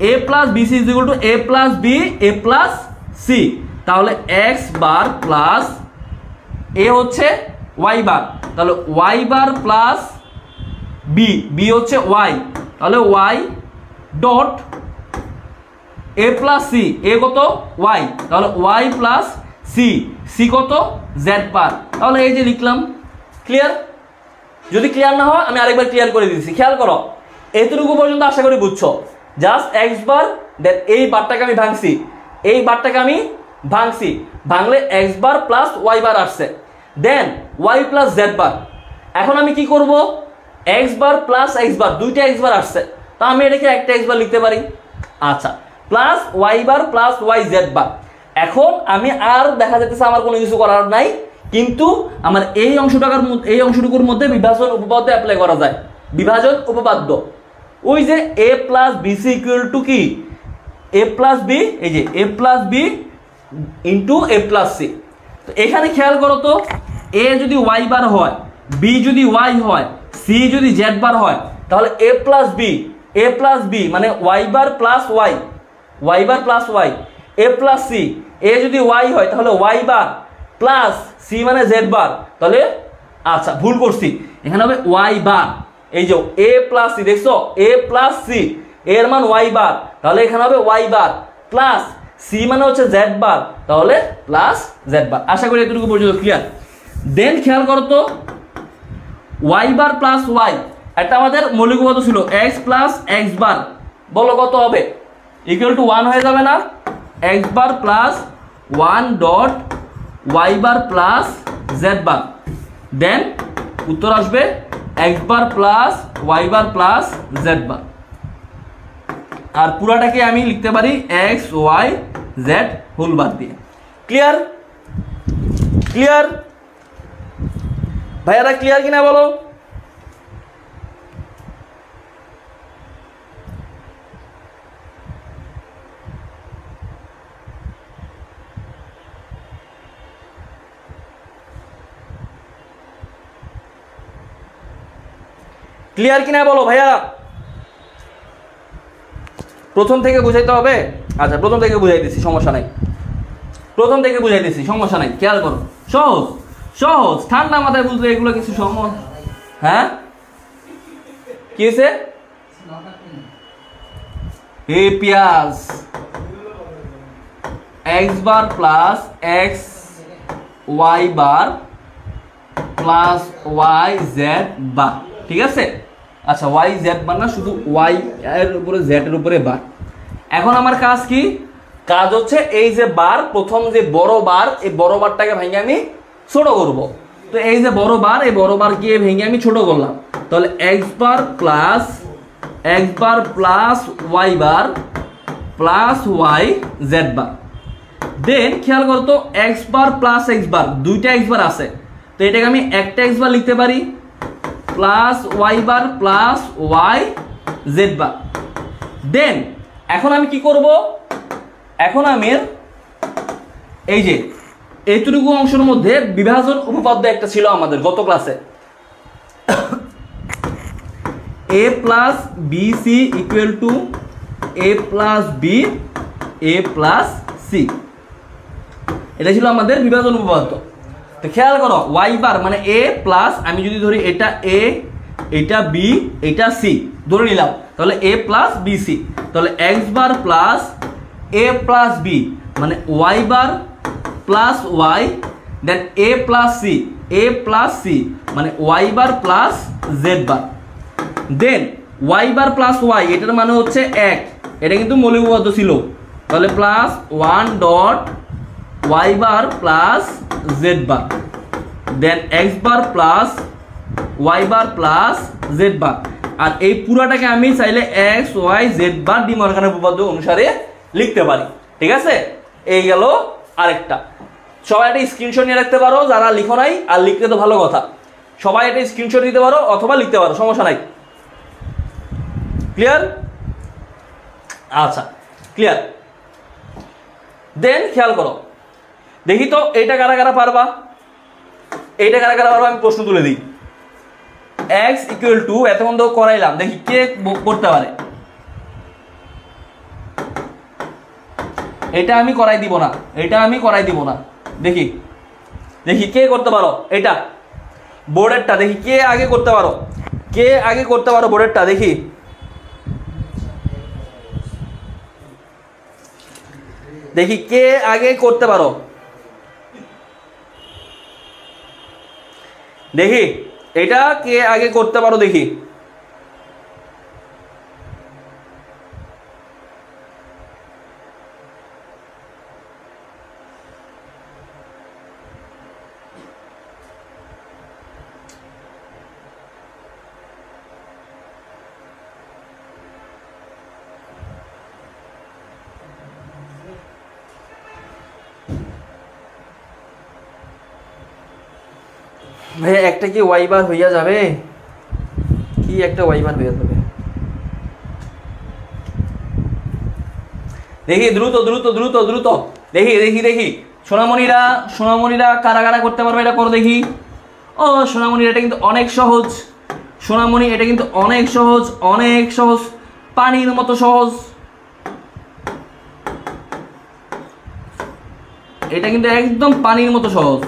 Speaker 1: A plus BC is equal to A plus B A plus C, তাহলে এক্স বার প্লাস এ হচ্ছে ওয়াই বার, তাহলে y bar plus B, B হচ্ছে ওয়াই, তাহলে y dot A plus C, A কত ওয়াই, তাহলে y plus C, C কত z bar, তাহলে এই যে লিখলাম। ক্লিয়ার? যদি ক্লিয়ার না হয় আমি আরেকবার ক্লিয়ার করে দিচ্ছি। খেয়াল করো এতটুকু পর্যন্ত আশা করি বুঝছো। জাস্ট এক্স বার, দেন এই বারটাকে আমি ভাঙছি, এই বারটাকে আমি ভাঙছি, ভাঙলে এক্স বার প্লাস ওয়াই বার আসছে, দেন ওয়াই প্লাস জেড বার। এখন আমি কি করব, x bar plus x bar, দুইটা এক্স বার আসছে, তা আমি এটাকে একটা এক্স বার লিখতে পারি। আচ্ছা, plus Y bar plus y z বার। এখন আমি আর দেখা যাচ্ছে আমার কোনো কিছু করার নাই, কিন্তু আমার এই অংশটুকুর মধ্যে বিভাজন উপপাদ্য অ্যাপ্লাই করা যায়। বিভাজন উপপাদ্য ওই যে A plus BC equal to কি এ প্লাস বি, এই যে A plus B into A plus C. তো এখানে খেয়াল করো তো, এ যদি ওয়াই বার হয়, বি যদি ওয়াই হয়, সি যদি জেড বার হয়, তাহলে এ প্লাস বি মানে Y bar plus Y, Y bar plus Y, এ প্লাস সি, এ যদি ওয়াই হয় তাহলে ওয়াই বার প্লাস সি মানে জেড বার, তাহলে আচ্ছা ভুল করছি, এখানে হবে ওয়াই বার। এই যে এ প্লাস সি, দেখছো এ প্লাস সি, এর মান ওয়াই বার, তাহলে এখানে হবে ওয়াই বার প্লাস সি মানে হচ্ছে জেড বার, তাহলে প্লাস জেড বার। আশা করি এতটুকু পর্যন্ত ক্লিয়ার। দেন খেয়াল করো তো, ওয়াই বার প্লাস ওয়াই, একটা আমাদের মৌলিক উপপাদ্য ছিল এক্স প্লাস এক্স বার, বলো কত হবে, ইকুয়াল টু 1 হয়ে যাবে না? X bar plus 1 dot Y bar plus Z bar, then উত্তর আসবে x bar plus Y bar plus Z bar. আর পুরাটাকে আমি লিখতে পারি X Y Z whole bar দিয়ে। ক্লিয়ার? ক্লিয়ার ভাইয়ারা, ক্লিয়ার কিনা বলো? ক্লিয়ার কিনা বলো ভাইয়া? প্রথম থেকে বুঝাইতে হবে? আচ্ছা প্রথম থেকে বুঝাই দিচ্ছি, সমস্যা নাই, প্রথম থেকে বুঝাই দিচ্ছি, সমস্যা নাই। খেয়াল করো, সহজ সহজ, ঠান্ডা মাথায় বুঝলে এগুলো কিছু সহজ। হ্যাঁ কি হয়েছে? এ পেঁয়াজ x bar plus x Y bar plus y z বার, ঠিক আছে? আচ্ছা ওয়াই জেড বার না, শুধু ওয়াই এর উপরে জেড এর উপরে বার। এখন আমার কাজ কি? কাজ হচ্ছে এই যে বার, প্রথম যে বড় বার, এই বড় বারটাকে ভেঙে আমি ছোট করব। তো এই যে বড় বার, এই বড় বার গিয়ে ভেঙে আমি ছোট করলাম। তাহলে x bar plus Y bar plus y z bar. দেন খেয়াল করো তো, x bar plus x bar, দুইটা এক্স বার আছে, তো এটাকে আমি একটা এক্স বার লিখতে পারি plus Y bar plus y z bar. দেন এখন আমি কি করব? এখন আমি এই যে এইটুকু অংশের মধ্যে বিভাজন উপপাদ্য একটা ছিল আমাদের গত ক্লাসে, a plus B C equal to A plus B A plus C, এটা ছিল আমাদের বিভাজন উপপাদ্য। তো খেয়াল করো, ওয়াই বার মানে এ প্লাস, আমি যদি ধরি এটা এ, এটা বি, এটা সি ধরে নিলাম, তাহলে এ প্লাস বি সি। তাহলে x bar plus A plus B মানে Y bar plus Y, then A plus C মানে Y bar plus Z bar. দেন ওয়াই বার প্লাস ওয়াই, এটার মানে হচ্ছে এক, এটা কিন্তু মৌলিক উপপাদ্য ছিল, তাহলে plus one dot Y bar plus Z bar, দেন x bar plus Y bar plus Z bar. আর এই পুরাটাকে আমি চাইলে এক্স ওয়াই জেড বার ডি মর্গানের উপপাদ্য অনুসারে লিখতে পারি, ঠিক আছে? এই গেল আরেকটা। সবাই একটা স্ক্রিনশট নিয়ে রাখতে পারো যারা লিখো নাই, আর লিখতে তো ভালো কথা, সবাই একটা স্ক্রিনশট দিতে পারো অথবা লিখতে পারো, সমস্যা নাই। ক্লিয়ার? আচ্ছা ক্লিয়ার। দেন খেয়াল করো, দেখি তো এইটা কারা কারা পারবা, এইটা কারা কারা পারবা, আমি প্রশ্ন তুলে দিই। এক্স ইকুয়াল টু, এতক্ষণ তো করাইলাম, দেখি কে করতে পারে। এটা আমি করাই দিব না, এটা আমি করাই দিব না, দেখি দেখি কে করতে পারো এটা বোর্ডেরটা, দেখি কে আগে করতে পারো, কে আগে করতে পারো বোর্ডেরটা, দেখি দেখি কে আগে করতে পারো, দেখি এটা কে আগে করতে পারো, দেখি ভাইয়া একটা কি ওয়াই বার হইয়া যাবে? কি একটা ওয়াই বার হইয়া যাবে? দেখি দ্রুত দ্রুত দ্রুত দ্রুত, দেখি দেখি দেখি সোনামণিরা, সোনামণিরা কারা কারা করতে পারবে এটা করো দেখি। ও সোনামণি, এটা কিন্তু অনেক সহজ সোনামণি, এটা কিন্তু অনেক সহজ, অনেক সহজ, পানির মতো সহজ, এটা কিন্তু একদম পানির মতো সহজ।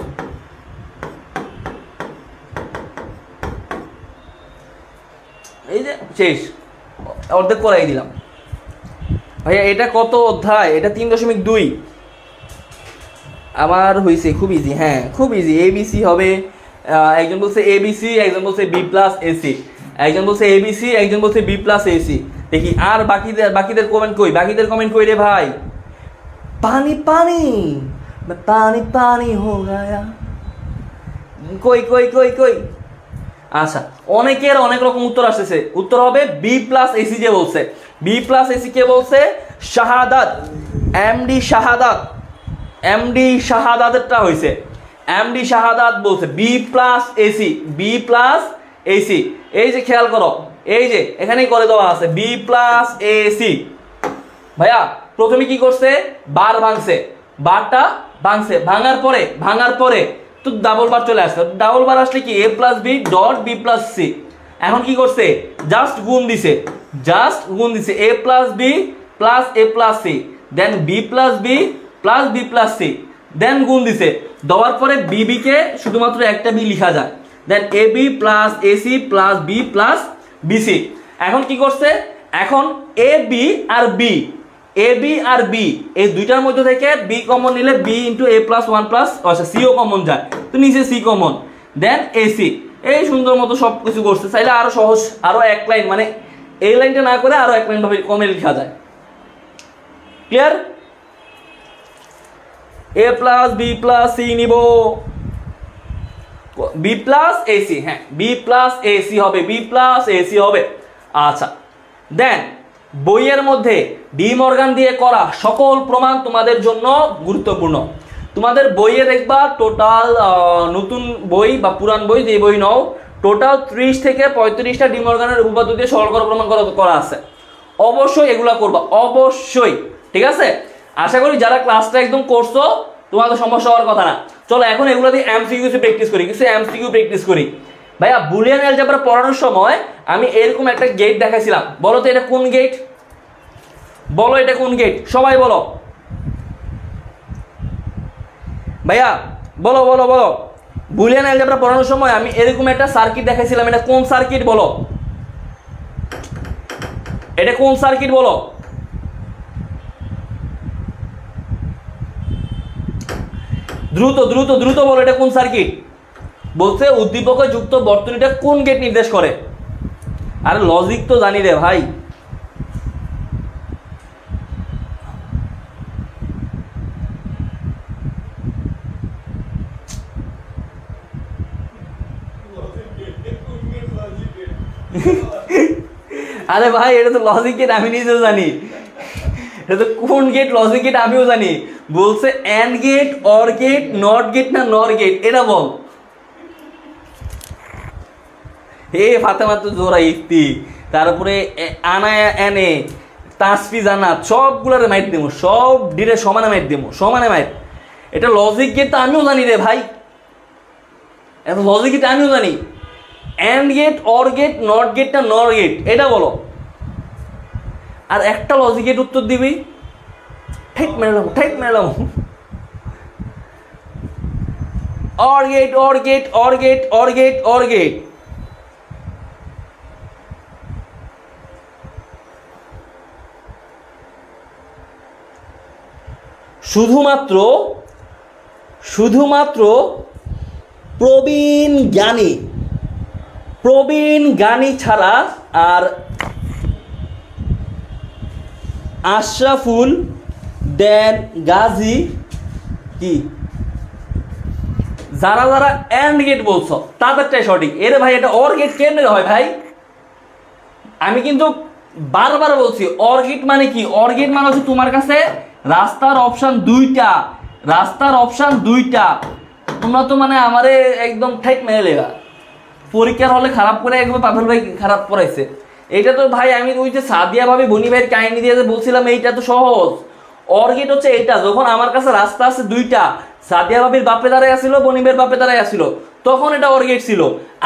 Speaker 1: এই যে শেষ, অর্ধেক করাই দিলাম। ভাইয়া এটা কত অধ্যায়? এটা 3.2 আমার হয়েছে, খুব ইজি, হ্যাঁ খুব ইজি। এবিসি হবে, একজন বলছে এবিসি, একজন বলছে বি প্লাস এসি, একজন বলছে এবিসি, একজন বলছে বি প্লাস এসি। দেখি আর বাকিদের কমেন্ট কই, বাকিদের কমেন্ট কই রে ভাই? পানি পানি পানি পানি হো গায়া, কই কই কই কই? আচ্ছা, অনেকের অনেক রকম উত্তর আসতেছে। উত্তর হবে বি প্লাস এসি। যে বলছে বি প্লাস এসি কে বলছে? শাহাদাত, এমডি শাহাদাত, এমডি শাহাদাতেরটা হয়েছে, এমডি শাহাদাত বলছে B plus AC, B plus AC. এই যে খেয়াল করো, এই যে এখানেই করে দেওয়া আছে বি প্লাস এসি। ভাইয়া প্রথমে কি করছে? বার ভাঙছে, বারটা ভাঙছে, ভাঙার পরে তো ডাবল বার চলে আসছে। ডাবল বার আসলে কি? A plus B dot B plus C. এখন কি করছে? জাস্ট গুণ দিছে, জাস্ট গুণ দিছে, A plus B plus A plus C, then B plus B plus B plus C, then গুণ দিছে। দেওয়ার পরে বিবি কে শুধুমাত্র একটা বি লিখা যায়, then A B plus AC plus B plus BC. এখন কি করছে? এখন এ বি আর বি, এ বি আর বি এই দুইটার মধ্যে থেকে বি কমন নিলে B into A plus one plus আচ্ছা সিও কমন যায়, তো নিচে সি কমন, দেন এসি। এই সুন্দর মতো সব কিছু করছে। চাইলে আরো সহজ, আরো এক লাইন মানে এই লাইনটা না করে আরো এক লাইন ভাবে কমে লেখা যায়। ক্লিয়ার? এ প্লাস বি প্লাস সি নিব, বি প্লাস এসি, হ্যাঁ বি প্লাস এসি হবে, বি প্লাস এসি হবে। আচ্ছা দেন বইয়ের মধ্যে ডি মর্গান দিয়ে করা সকল প্রমাণ তোমাদের জন্য গুরুত্বপূর্ণ। তোমাদের বইয়ে দেখবা টোটাল নতুন বই বা পুরান বই যে বই নাও, টোটাল 30 থেকে 35টা ডি মর্গানের উপপাদ্য দিয়ে সরল করা প্রমাণ করা আছে। অবশ্যই এগুলা করবা, অবশ্যই, ঠিক আছে? আশা করি যারা ক্লাসটা একদম করছো তোমাদের সমস্যা হওয়ার কথা না। চলো এখন এগুলো দিয়ে এমসিকিউ প্র্যাকটিস করি, কিছু এমসিকিউ প্র্যাকটিস করি। ভাইয়া বুলিয়ান অ্যালজেব্রা পড়ানোর সময় আমি এরকম একটা গেট দেখাইছিলাম, বলো তো এটা কোন গেট? বলো এটা কোন গেট? সবাই বলো ভাইয়া, বলো বলো বলো। বুলিয়ান অ্যালজেব্রা পড়ানোর সময় আমি এরকম একটা সার্কিট দেখাইছিলাম, এটা কোন সার্কিট বলো? এটা কোন সার্কিট বলো? দ্রুত দ্রুত দ্রুত বলো, এটা কোন সার্কিট? বলছে উদ্দীপকে যুক্ত বর্তনীটা কোন গেট নির্দেশ করে? আরে লজিক তো জানি রে ভাই। আরে ভাই এটা তো লজিক গেট, আমি নিজেও জানি। এটা তো কোন গেট, লজিক গেট আমিও জানি। বলছে and gate, or gate, not gate না নর গেট, এটা বল। হে ফাতেমা তো জোড়া ইফতি, তারপরে আনায়া এনে, তাসফি জান্নাত, সবগুলারে মাইট দেবো, সব ডিরে সমানে মাইট দেবো, সমানে মাইট। এটা লজিক গেট তো আমিও জানি রে ভাই, এত লজিক গেট আমিও জানি। And gate, or gate, not gate না নর গেট, এটা বলো। আর একটা লজিক গেট উত্তর দিবি, ঠিক মেলাম, ঠিক মেলাম। Or gate, or gate, or gate, or gate, or gate. শুধুমাত্র শুধুমাত্র প্রবীণ জ্ঞানী ছাড়া আর আশরাফুল দেন গাজী কি যারা যারা এন্ড গেট বলছো তাদেরটাই সঠিক। এরে ভাই এটা অর গেট কেন হয় ভাই? আমি কিন্তু বারবার বলছি অর গেট মানে কি? অর গেট মানে হচ্ছে তোমার কাছে রাস্তার অপশন দুইটা, তোমরা তো মানে আমারে একদম ঠেক মেরে লেগা পরীক্ষার হলে খারাপ করে একবার পাভেল ভাই খারাপ পড়াইছে। এইটা তো ভাই আমি ওই যে সাদিয়া ভাবি বনি ভাইয়ের কাহিনী দিয়ে বলছিলাম এইটা তো সহজ। অর গেট হচ্ছে এইটা, যখন আমার কাছে রাস্তা আছে দুইটা, সাদিয়া ভাবির বাপে দাঁড়ায় আসছিল, বনি ভাইয়ের বাপে দাঁড়ায় আসছিল, তখন এটা অর গেট ছিল।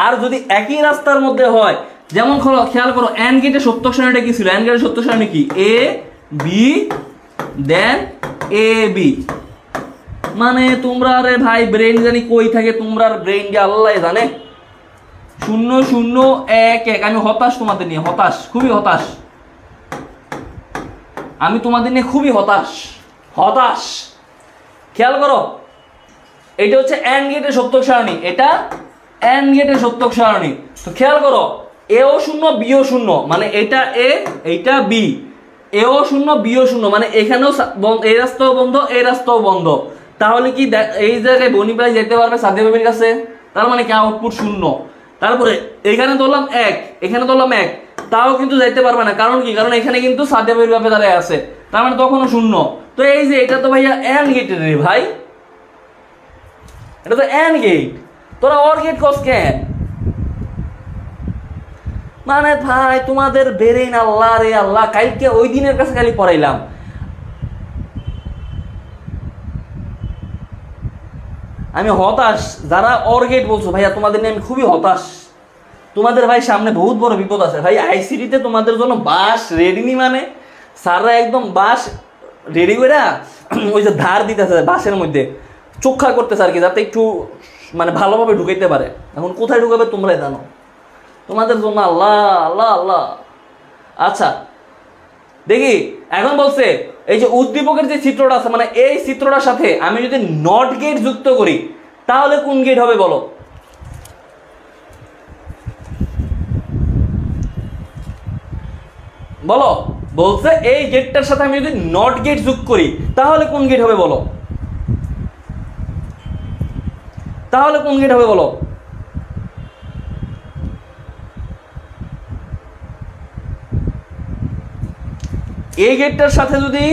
Speaker 1: আর যদি একই রাস্তার মধ্যে হয়, যেমন খেয়াল করো এন্ড গেটের সত্য সারণীটা কি ছিল? এন্ড গেটের সত্য সারণী কি? A B then A B. মানে তোমরা আরে ভাই ব্রেন জানি কই থাকে, তোমরা ব্রেন যে আল্লাহ জানে। 0 0 1 1। আমি হতাশ তোমাদের নিয়ে, হতাশ, খুবই হতাশ। আমি তোমাদের নিয়ে খুবই হতাশ। খেয়াল করো এটা হচ্ছে এন্ড গেটের সত্যক সারণী, এটা এন্ড গেটের সত্যক সারণী। তো খেয়াল করো এও 0 বিও 0, মানে এটা এ এইটা বি, এও 0 বিও 0, মানে এখানেও এই রাস্তাও বন্ধ, এই রাস্তাও বন্ধ। তাহলে কি এই জায়গায় বনি ভাই যেতে পারবে সাদিয়া ভাবির কাছে? তার মানে কি আউটপুট 0। তারপরে এখানে ধরলাম 1, এখানে ধরলাম 1, তাও কিন্তু যাইতে পারবে না। কারণ কি? কারণ এখানে কিন্তু সাদিয়া ভাবির বাপে দাঁড়ায় আছে, তার মানে তখনও 0। তো এই যে এটা তো ভাইয়া এন্ড গেটের রে ভাই, এটা তো এন্ড গেট, তোরা অর গেট কস কেন? মানে ভাই তোমাদের বেরেন আল্লাহ রে আল্লাহ। কালকে ওই দিনের কাছে খালি পড়াইলাম, আমি হতাশ। যারা অর গেট বলছো ভাইয়া তোমাদের নিয়ে আমি খুবই হতাশ। তোমাদের ভাই সামনে বহুত বড় বিপদ আছে ভাই। আইসিটিতে তোমাদের জন্য বাস রেডি নি, মানে স্যাররা একদম বাস রেডি করে ওই যে ধার দিতেছে বাসের মধ্যে, চোখা করতেছে আর কি, যাতে একটু মানে ভালোভাবে ঢুকাইতে পারে। এখন কোথায় ঢুকাবে তোমরাই জানো, তোমাদের জন্য আল্লাহ আল্লাহ আল্লাহ। আচ্ছা দেখি এখন বলছে এই যে উদ্দীপকের যে চিত্রটা আছে মানে এই চিত্রটার সাথে আমি যদি নট গেট যুক্ত করি তাহলে কোন গেট হবে বলো? বলো, বলছে এই গেটটার সাথে আমি যদি নট গেট যোগ করি তাহলে কোন গেট হবে বলো? তাহলে কোন গেট হবে বলো? এই গেটটার সাথে যদি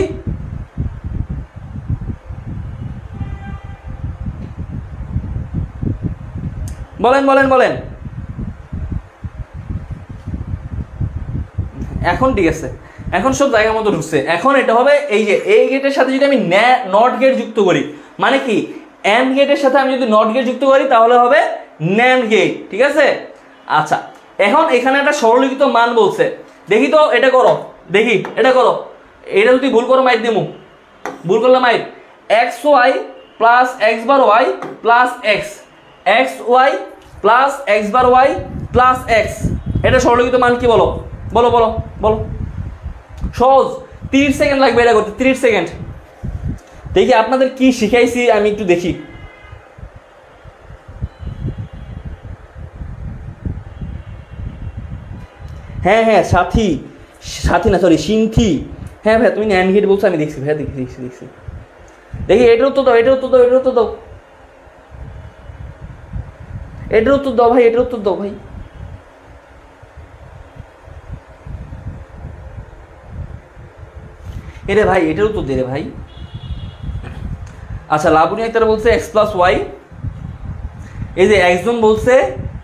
Speaker 1: বলেন বলেন বলেন, এখন ঠিক আছে, এখন সব জায়গা মতো ঢুকছে। এখন এটা হবে এই যে এই গেটের সাথে যদি আমি নট গেট যুক্ত করি, মানে কি এন্ড গেটের সাথে আমি যদি নট গেট যুক্ত করি তাহলে হবে ন্যান্ড গেট, ঠিক আছে? আচ্ছা, এখন এখানে একটা সরলীকৃত মান বলছে, দেখি তো এটা করো, দেখি এটা করো, এটা যদি ভুল করো মাইট দেবো, ভুল করলে মাইট। X y plus x bar y plus x, x y plus x bar y plus x, এটা সরলীকৃত মান কি বলো? বলো বলো বলো, সহজ, 30 সেকেন্ড লাগবে এটা করতে, 30 সেকেন্ড। দেখি আপনাদের কি শিখাইছি আমি একটু দেখি। হ্যাঁ হ্যাঁ, সাথী, সাথী না সরি সিনথি, হ্যাঁ ভাই তুমি ন্যান্ড গেট বলছো, আমি দেখছি ভাই, দেখি দেখছি দেখছি, দেখি এটার উত্তর দাও, এটার উত্তর দাও, এটার উত্তর দাও, এটার উত্তর দাও ভাই, এটার উত্তর দাও ভাই। এরে ভাই এটার উত্তর দে রে ভাই। আচ্ছা, লাবণী আক্তার বলছে এক্স প্লাস ওয়াই, এই যে একজন বলছে,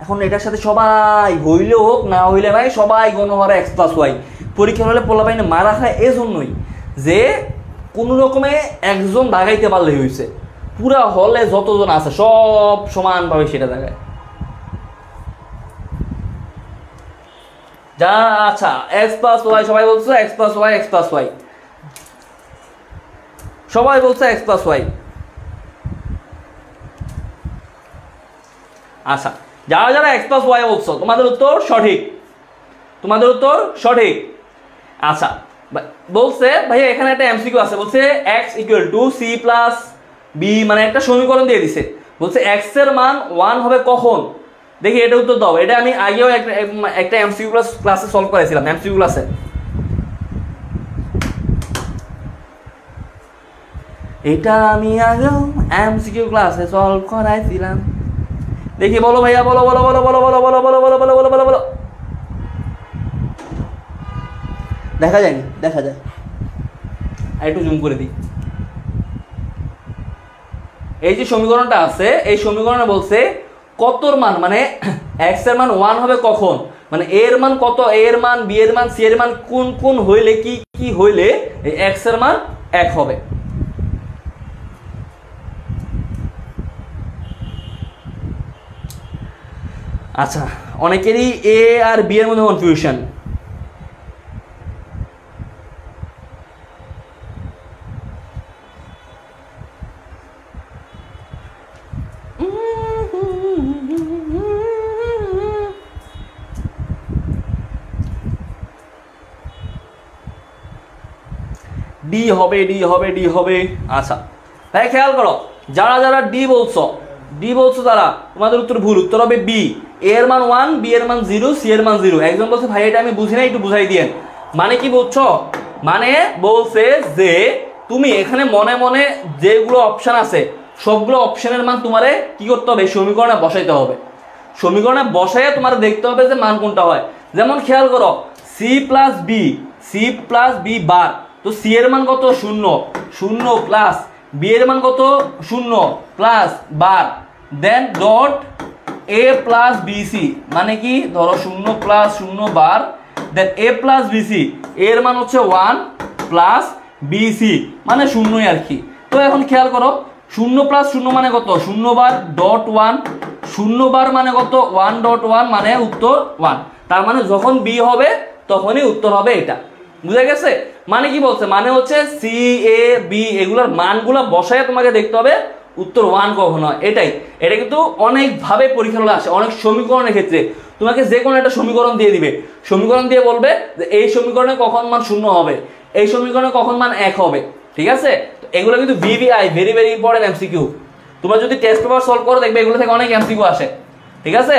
Speaker 1: এখন এটার সাথে সবাই হইলে হোক না হইলে ভাই সবাই গণহারে এক্স প্লাস ওয়াই, পরীক্ষা হলে পোলাপাই না মারা খায় এজন্যই যে কোনো রকমে একজন দাগাইতে পারলে হয়েছে, পুরা হলে যতজন আছে সব সমানভাবে সেটা দাগায় যা। আচ্ছা, এক্স প্লাস ওয়াই সবাই বলছে X plus Y, X plus Y সবাই বলছে এক্স প্লাস ওয়াই। আচ্ছা, যারা যারা এক্স প্লাস ওয়াই বলছো তোমাদের উত্তর সঠিক, তোমাদের উত্তর সঠিক। আচ্ছা, বলছে ভাইয়া এখানে একটা এমসিকিউ আছে, বলছে X equal to C plus B, মানে একটা সমীকরণ দিয়ে দিছে, বলছে এক্স এর মান 1 হবে কখন? দেখি এটা উত্তর দাও। এটা আমি আগেও একটা এমসিকিউ ক্লাসে সলভ করেছিলাম, এমসিকিউ ক্লাসে। এটা আমি আগেও এমসিকিউ ক্লাসে সলভ করাইছিলাম। দেখি বলো ভাইয়া, বলো বলো বলো বলো বলো বলো বলো বলো বলো বলো বলো বলো, দেখা যায়নি, দেখা যায়, আর একটু জুম করে দিই। এই যে সমীকরণটা আছে এই সমীকরণে বলছে কতর মান, মানে এক্স এর মান 1 হবে কখন, মানে এ এর মান কত, এ এর মান, বি এর মান, সি এর মান কোন কোন হইলে কি কি হইলে এই এক্স এর মান 1 হবে। আচ্ছা, অনেকেরই এ আর বি এর মধ্যে কনফিউশন। ডি হবে, ডি হবে, ডি হবে। আচ্ছা ভাই খেয়াল করো, যারা যারা ডি বলছো, ডি বলছো তারা, তোমাদের উত্তর ভুল, উত্তর হবে বি। এ এর মান 1, বি এর মান 0, সি এর মান 0। একজন বলছে ভাই এটা আমি বুঝি না, একটু বুঝাই দিয়েন। মানে কি বুঝছো? মানে বলছে যে তুমি এখানে মনে মনে যেগুলো অপশন আছে সবগুলো অপশনের মান তোমারে কি করতে হবে, সমীকরণে বসাইতে হবে। সমীকরণে বসাইয়ে তোমার দেখতে হবে যে মান কোনটা হয়। যেমন খেয়াল করো, C plus B, C plus B bar, তো সি এর মান কত 0, 0 প্লাস বি এর মান কত 0 plus bar, then dot A plus BC, মানে কি ধরো 0 plus 0 bar, then A plus BC, এর মান হচ্ছে 1 প্লাস বিসি মানে 0ই আর কি। তো এখন খেয়াল করো 0 প্লাস 0 মানে কত, 0 বার ডট 1, 0 বার মানে কত 1 ডট 1 মানে উত্তর 1। তার মানে যখন বি হবে তখনই উত্তর হবে এটা। বুঝা গেছে? মানে কি বলছে, মানে হচ্ছে সি এ বি এগুলোর মানগুলো বসায় তোমাকে দেখতে হবে উত্তর 1 কখন হয়। এটাই, এটা কিন্তু অনেকভাবে পরীক্ষা হলে আসে, অনেক সমীকরণের ক্ষেত্রে তোমাকে যে কোনো একটা সমীকরণ দিয়ে দিবে, সমীকরণ দিয়ে বলবে যে এই সমীকরণে কখন মান 0 হবে, এই সমীকরণে কখন মান 1 হবে, ঠিক আছে? তো এগুলো কিন্তু VVI, very very important MCQ. তোমরা যদি টেস্ট পেপার সলভ করো দেখবে এগুলো থেকে অনেক এমসিকিউ আসে, ঠিক আছে?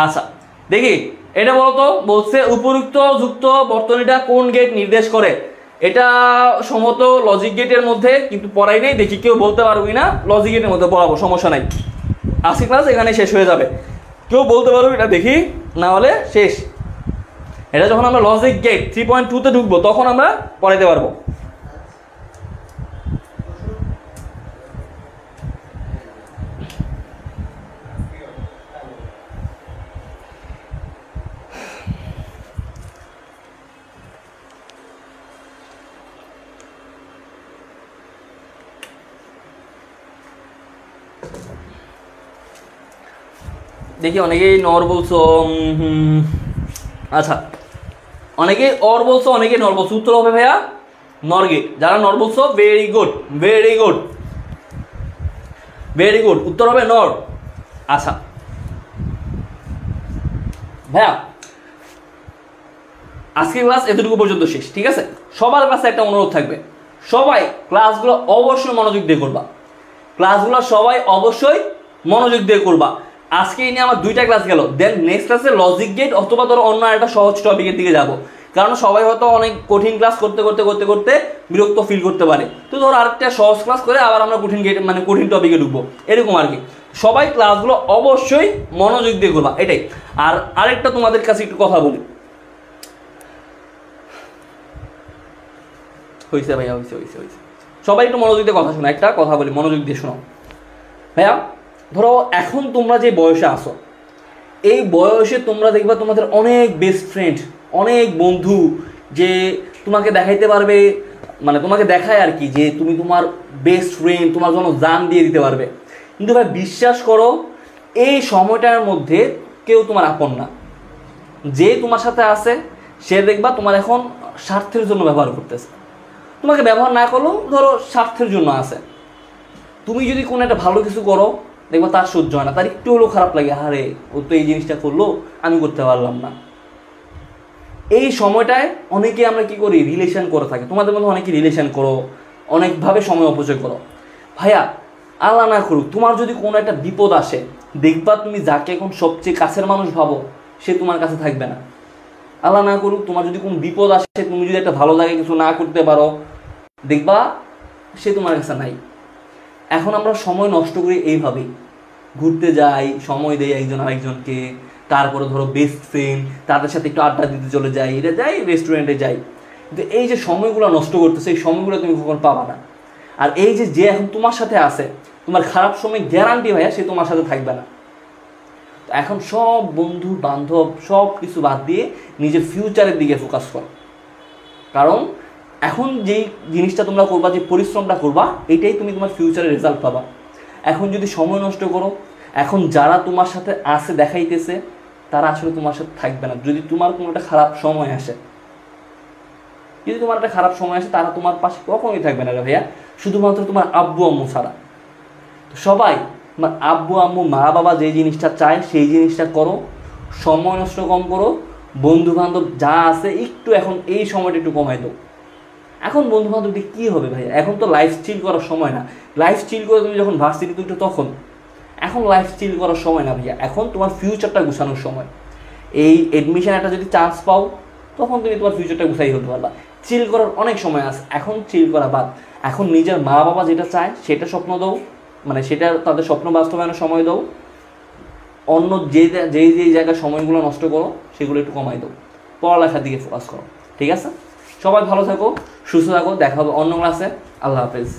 Speaker 1: আচ্ছা দেখি এটা বলতো, বলছে উপযুক্ত যুক্ত বর্তনীটা কোন গেট নির্দেশ করে? এটা সম্ভবত লজিক গেটের মধ্যে, কিন্তু পড়াই নেই, দেখি কেউ বলতে পারবি না। লজিক গেটের মধ্যে পড়াবো, সমস্যা নাই। আজকে ক্লাস এখানে শেষ হয়ে যাবে, কেউ বলতে পারবি না দেখি, না হলে শেষ। এটা যখন আমরা লজিক গেট 3.2-তে ঢুকবো তখন আমরা পড়াইতে পারবো। দেখি অনেকেই নর বলছো, আচ্ছা অনেকেই অর বলছো, অনেকেই নর বলছো। উত্তর হবে ভাইয়া নর গেট। যারা নর বলছো very good, very good, very good, উত্তর হবে নর। আচ্ছা ভাইয়া আজকের ক্লাস এতটুকু পর্যন্ত শেষ, ঠিক আছে? সবার কাছে একটা অনুরোধ থাকবে, সবাই ক্লাসগুলো অবশ্যই মনোযোগ দিয়ে করবা, ক্লাসগুলো সবাই অবশ্যই মনোযোগ দিয়ে করবা। আজকে এই নিয়ে আমার 2টা ক্লাস গেল, দেন নেক্সট ক্লাসে লজিক গেট অথবা ধরো অন্য একটা সহজ টপিকের দিকে যাব, কারণ সবাই হয়তো অনেক কঠিন ক্লাস করতে করতে করতে করতে বিরক্ত ফিল করতে পারে। তো ধরো আরেকটা সহজ ক্লাস করে আবার আমরা কঠিন গেট মানে কঠিন টপিকে ঢুকবো, এরকম আর কি। সবাই ক্লাসগুলো অবশ্যই মনোযোগ দিয়ে করবা, এটাই। আর আরেকটা তোমাদের কাছে একটু কথা বলি, হয়েছে ভাইয়া, হয়েছে হয়েছে হয়েছে, সবাই একটু মনোযোগ দিয়ে কথা শোনো। একটা কথা বলি, মনোযোগ দিয়ে শোনো ভাইয়া। ধরো এখন তোমরা যে বয়সে আসো, এই বয়সে তোমরা দেখবা তোমাদের অনেক বেস্ট ফ্রেন্ড, অনেক বন্ধু যে তোমাকে দেখাইতে পারবে, মানে তোমাকে দেখায় আর কি, যে তুমি তোমার বেস্ট ফ্রেন্ড, তোমার জন্য জান দিয়ে দিতে পারবে। কিন্তু ভাই বিশ্বাস করো এই সময়টার মধ্যে কেউ তোমার আপন না। যে তোমার সাথে আছে সে দেখবা তোমার এখন স্বার্থের জন্য ব্যবহার করতেছে, তোমাকে ব্যবহার না করলেও ধরো স্বার্থের জন্য আছে। তুমি যদি কোনো একটা ভালো কিছু করো দেখবা তার সহ্য হয় না, তার একটু হলেও খারাপ লাগে, আরে ও তো এই জিনিসটা করলো আমি করতে পারলাম না। এই সময়টায় অনেকে আমরা কি করি, রিলেশন করে থাকি। তোমাদের মধ্যে অনেকে রিলেশন করো, অনেকভাবে সময় অপচয় করো। ভাইয়া আল্লাহ না করুক তোমার যদি কোনো একটা বিপদ আসে, দেখবা তুমি যাকে এখন সবচেয়ে কাছের মানুষ ভাবো সে তোমার কাছে থাকবে না। আল্লাহ না করুক তোমার যদি কোনো বিপদ আসে, তুমি যদি একটা ভালো লাগে কিছু না করতে পারো, দেখবা সে তোমার কাছে নাই। এখন আমরা সময় নষ্ট করি এইভাবেই, ঘুরতে যাই, সময় দেই একজন আরেকজনকে, তারপরে ধরো বেস্ট ফ্রেন্ড তাদের সাথে একটু আড্ডা দিতে চলে যাই, এটা যাই রেস্টুরেন্টে যাই। কিন্তু এই যে সময়গুলো নষ্ট করতেছে এই সময়গুলো তুমি কখনো পাবা না। আর এই যে যে এখন তোমার সাথে আছে, তোমার খারাপ সময় গ্যারান্টি ভাইয়া সে তোমার সাথে থাকবে না। তো এখন সব বন্ধু বান্ধব সব কিছু বাদ দিয়ে নিজের ফিউচারের দিকে ফোকাস করো, কারণ এখন যেই জিনিসটা তোমরা করবা, যে পরিশ্রমটা করবা, এটাই তুমি তোমার ফিউচারের রেজাল্ট পাবা। এখন যদি সময় নষ্ট করো, এখন যারা তোমার সাথে আসে দেখাইতেছে তারা আসলে তোমার সাথে থাকবে না। যদি তোমার কোনো একটা খারাপ সময় আসে, যদি তোমার একটা খারাপ সময় আসে, তারা তোমার পাশে কখনোই থাকবে না রে ভাইয়া, শুধুমাত্র তোমার আব্বু আম্মু ছাড়া। তো সবাই তোমার আব্বু আম্মু মা বাবা যে জিনিসটা চায় সেই জিনিসটা করো, সময় নষ্ট কম করো, বন্ধু বান্ধব যা আছে একটু এখন এই সময়টা একটু কমাই দাও। এখন বন্ধু বান্ধবটি কী হবে ভাইয়া, এখন তো লাইফ চিল করার সময় না। লাইফ চিল করে তুমি যখন ভার্সিটিতে উঠো তখন, এখন লাইফ চিল করার সময় না ভাইয়া, এখন তোমার ফিউচারটা গুছানোর সময়। এই এডমিশন একটা যদি চান্স পাও তখন তুমি তোমার ফিউচারটা গুছাই হতে পারবা। চিল করার অনেক সময় আছে, এখন চিল করা বাদ। এখন নিজের মা বাবা যেটা চায় সেটা স্বপ্ন দাও, মানে সেটা তাদের স্বপ্ন বাস্তবায়নের সময় দাও। অন্য যেই যেই জায়গায় সময়গুলো নষ্ট করো সেগুলো একটু কমাই দাও, পড়ালেখার দিকে ফোকাস করো, ঠিক আছে? সবাই ভালো থাকো, সুস্থ থাকো, দেখা হবে অন্য ক্লাসে। আল্লাহ হাফেজ।